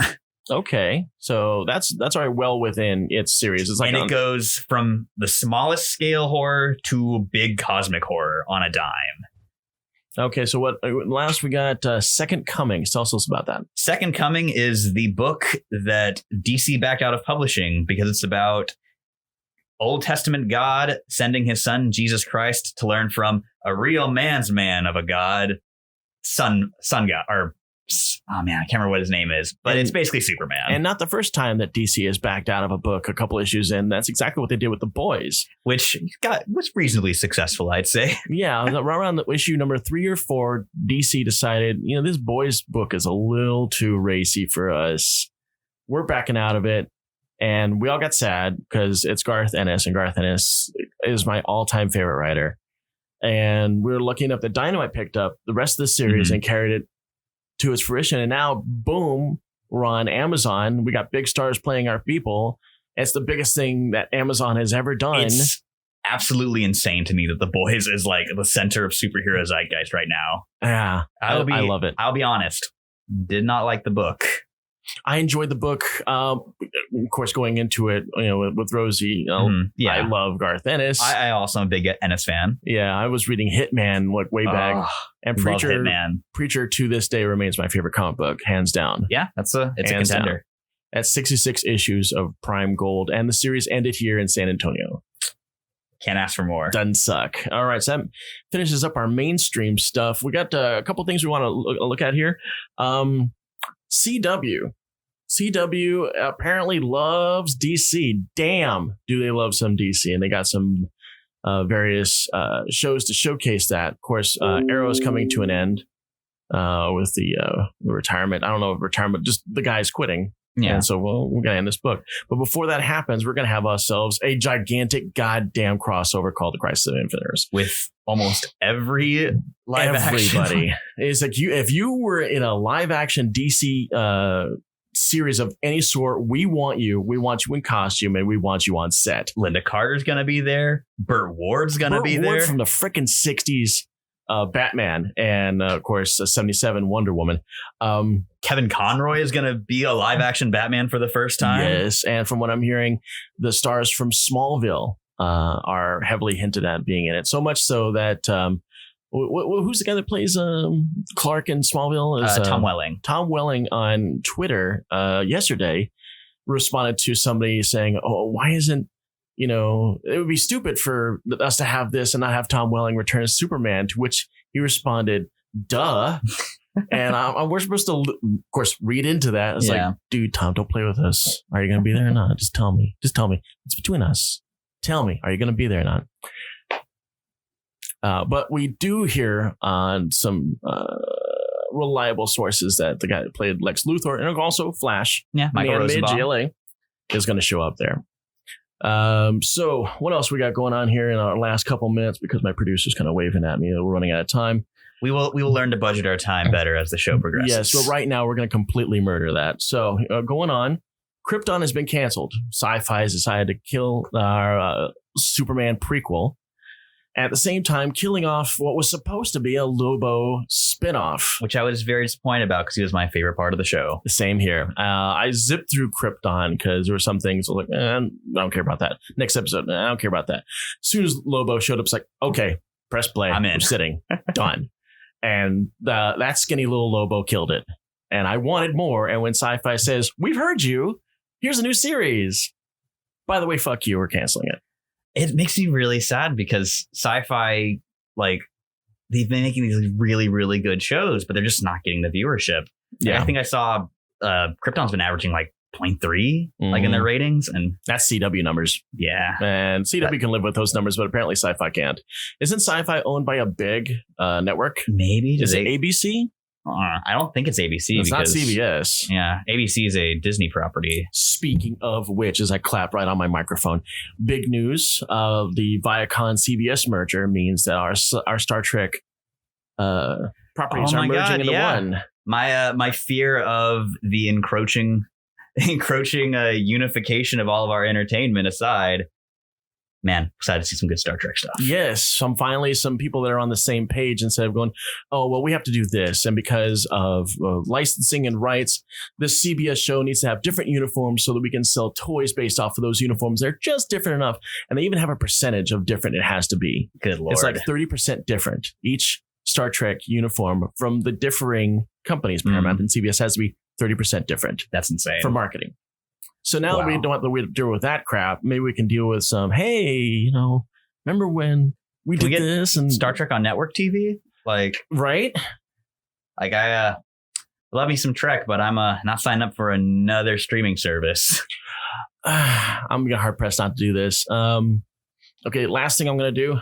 Okay, so that's already well within its series. It's like, and it goes from the smallest scale horror to big cosmic horror on a dime. Okay, so what last we got? Second Coming. Tell us about that. Second Coming is the book that DC backed out of publishing because it's about Old Testament God sending his son Jesus Christ to learn from a real man's man of a god, sun god, or oh man, I can't remember what his name is, but it's basically Superman. And not the first time that DC has backed out of a book a couple issues in. That's exactly what they did with The Boys, which was reasonably successful, I'd say. Yeah, around the issue number 3 or 4, DC decided, this Boys book is a little too racy for us. We're backing out of it. And we all got sad because it's Garth Ennis, and Garth Ennis is my all-time favorite writer. And we were lucky enough that Dynamite picked up the rest of the series and carried it to its fruition. And now, boom, we're on Amazon. We got big stars playing our people. It's the biggest thing that Amazon has ever done. It's absolutely insane to me that The Boys is like the center of superhero zeitgeist right now. Yeah, I love it. I'll be honest. Did not like the book. I enjoyed the book. Of course, going into it, with Rosie, I love Garth Ennis. I also am a big Ennis fan. Yeah, I was reading Hitman way back, and Preacher to this day remains my favorite comic book, hands down. Yeah, it's a contender. That's 66 issues of Prime Gold, and the series ended here in San Antonio. Can't ask for more. Doesn't suck. All right, so that finishes up our mainstream stuff. We got a couple things we want to look at here. CW apparently loves DC. Damn, do they love some DC? And they got some various shows to showcase that. Of course, Arrow is coming to an end with the retirement. I don't know if retirement, just the guy's quitting. Yeah. And so we're going to end this book. But before that happens, we're going to have ourselves a gigantic goddamn crossover called The Crisis of Infinite Earths. With almost every live Everybody. action. It's like if you were in a live action DC series of any sort, we want you. We want you in costume and we want you on set. Linda Carter's going to be there. Burt Ward's going to be Ward there. From the frickin' 60s Batman and, of course, 77 Wonder Woman. Kevin Conroy is going to be a live action Batman for the first time. Yes. And from what I'm hearing, the stars from Smallville are heavily hinted at being in it. So much so that who's the guy that plays Clark in Smallville? Is Tom Welling. Tom Welling on Twitter yesterday responded to somebody saying, "Oh, why isn't it would be stupid for us to have this and not have Tom Welling return as Superman?" To which he responded, "Duh." And we're supposed to, of course, read into that. It's like, dude, Tom, don't play with us. Are you going to be there or not? Just tell me. Just tell me. It's between us. Tell me, are you going to be there or not? But we do hear on some reliable sources that the guy that played Lex Luthor and also Flash, Michael Rosenbaum, GLA, is going to show up there. So what else we got going on here in our last couple minutes? Because my producer's kind of waving at me. We're running out of time. We will learn to budget our time better as the show progresses. Yeah, so right now we're going to completely murder that. So going on, Krypton has been canceled. Sci-Fi has decided to kill our Superman prequel. At the same time, killing off what was supposed to be a Lobo spinoff. Which I was very disappointed about because he was my favorite part of the show. The same here. I zipped through Krypton because there were some things like, I don't care about that. Next episode, I don't care about that. As soon as Lobo showed up, it's like, okay, press play. I'm in. We're sitting. Done. And that skinny little Lobo killed it. And I wanted more. And when Sci-Fi says, we've heard you, here's a new series. By the way, fuck you, we're canceling it. It makes me really sad because Sci-Fi, they've been making these really, really good shows, but they're just not getting the viewership. Yeah. I think I saw Krypton's been averaging 0.3 in their ratings, and that's CW numbers. Yeah. And CW can live with those numbers, but apparently Sci-Fi can't. Isn't Sci-Fi owned by a big network? Maybe. Is it ABC? I don't think it's ABC. It's not because, CBS. Yeah, ABC is a Disney property. Speaking of which, as I clap right on my microphone, big news of the Viacom CBS merger means that our Star Trek properties are merging into one. My fear of the encroaching unification of all of our entertainment aside, man, excited to see some good Star Trek stuff. Yes, some people that are on the same page instead of going, oh, well, we have to do this. And because of licensing and rights, this CBS show needs to have different uniforms so that we can sell toys based off of those uniforms. They're just different enough. And they even have a percentage of different it has to be. Good Lord. It's like 30% different. Each Star Trek uniform from the differing companies, Paramount and CBS, has to be 30% different. That's insane. For marketing. So now that we don't have to deal with that crap, maybe we can deal with some, hey, remember when we did this? And Star Trek on network TV? Right? I love me some Trek, but I'm not signing up for another streaming service. I'm hard pressed not to do this. Okay, last thing I'm going to do.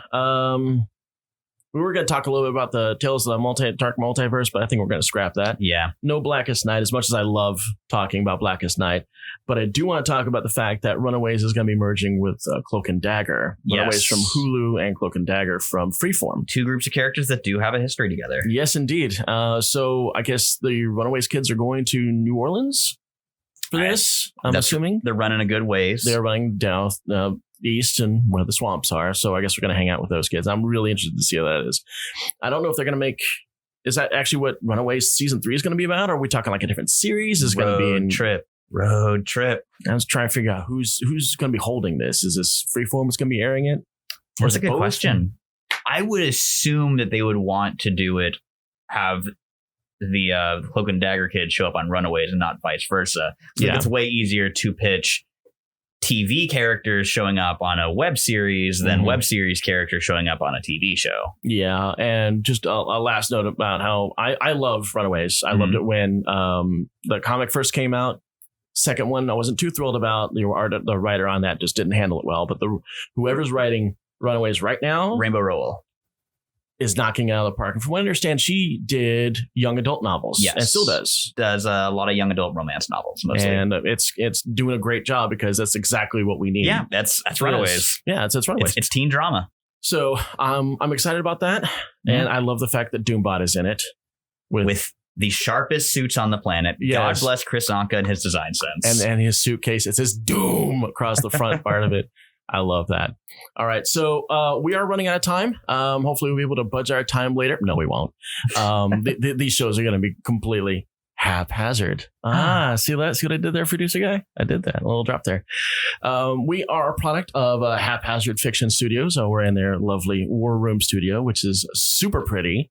We were going to talk a little bit about the Tales of the Dark Multiverse, but I think we're going to scrap that. Yeah. No Blackest Night, as much as I love talking about Blackest Night. But I do want to talk about the fact that Runaways is going to be merging with Cloak and Dagger. Runaways from Hulu and Cloak and Dagger from Freeform. Two groups of characters that do have a history together. Yes, indeed. So I guess the Runaways kids are going to New Orleans for this, I'm assuming. They're running a good ways. They're running down east and where the swamps are. So I guess we're going to hang out with those kids. I'm really interested to see how that is. I don't know if they're going to make... Is that actually what Runaways season 3 is going to be about? Or are we talking like a different series? Is going to be in Road Trip. I was trying to figure out who's going to be holding this. Is this Freeform that's going to be airing it? Or That's a good question. I would assume that they would want to do it, have the Cloak and Dagger kids show up on Runaways and not vice versa. So it's way easier to pitch TV characters showing up on a web series than web series characters showing up on a TV show. Yeah. And just a last note about how I love Runaways. I loved it when the comic first came out. Second one, I wasn't too thrilled about. The writer on that just didn't handle it well. But whoever's writing Runaways right now, Rainbow Rowell. is knocking it out of the park. And from what I understand, she did young adult novels. Yes. And still does. Does a lot of young adult romance novels mostly. And it's doing a great job because that's exactly what we need. Yeah, that's Runaways. Yeah, it's Runaways. It's teen drama. So I'm excited about that. And I love the fact that Doombot is in it. With the sharpest suits on the planet. Yes. God bless Chris Anka and his design sense. And his suitcase, it says Doom across the front part of it. I love that. All right. So we are running out of time. Hopefully we'll be able to budge our time later. No, we won't. These shows are going to be completely haphazard. See what I did there, producer guy? I did that. A little drop there. We are a product of Haphazard Fiction Studios. So we're in their lovely War Room studio, which is super pretty.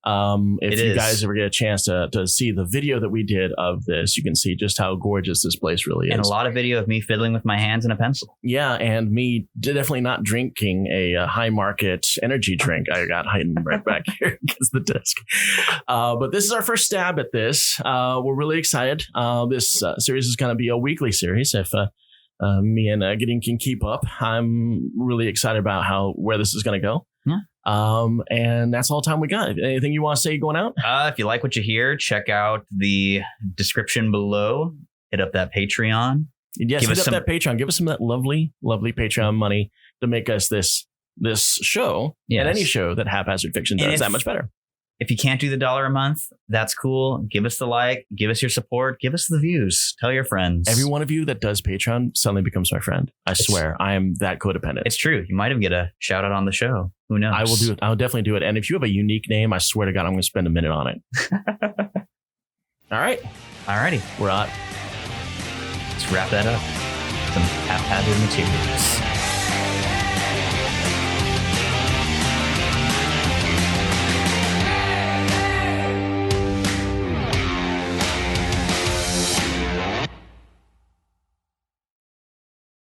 If you guys ever get a chance to see the video that we did of this, you can see just how gorgeous this place really is. And a lot of video of me fiddling with my hands and a pencil. Yeah, and me definitely not drinking a high market energy drink. I got hiding right back here against the desk. But this is our first stab at this. We're really excited. This series is going to be a weekly series. If me and Gideon can keep up, I'm really excited about where this is going to go. Yeah. And that's all the time we got. Anything you want to say going out? If you like what you hear, check out the description below. Hit up that Patreon. Yes, hit up that Patreon. Give us some of that lovely, lovely Patreon money to make us this show and any show that Haphazard Fiction does that much better. If you can't do the $1 a month, that's cool. Give us the like, give us your support, give us the views. Tell your friends. Every one of you that does Patreon suddenly becomes my friend. I swear, I am that codependent. It's true. You might even get a shout out on the show. Who knows? I will do it. I'll definitely do it. And if you have a unique name, I swear to God, I'm going to spend a minute on it. All right. Alrighty. We're out. Let's wrap that up. Some haphazard materials.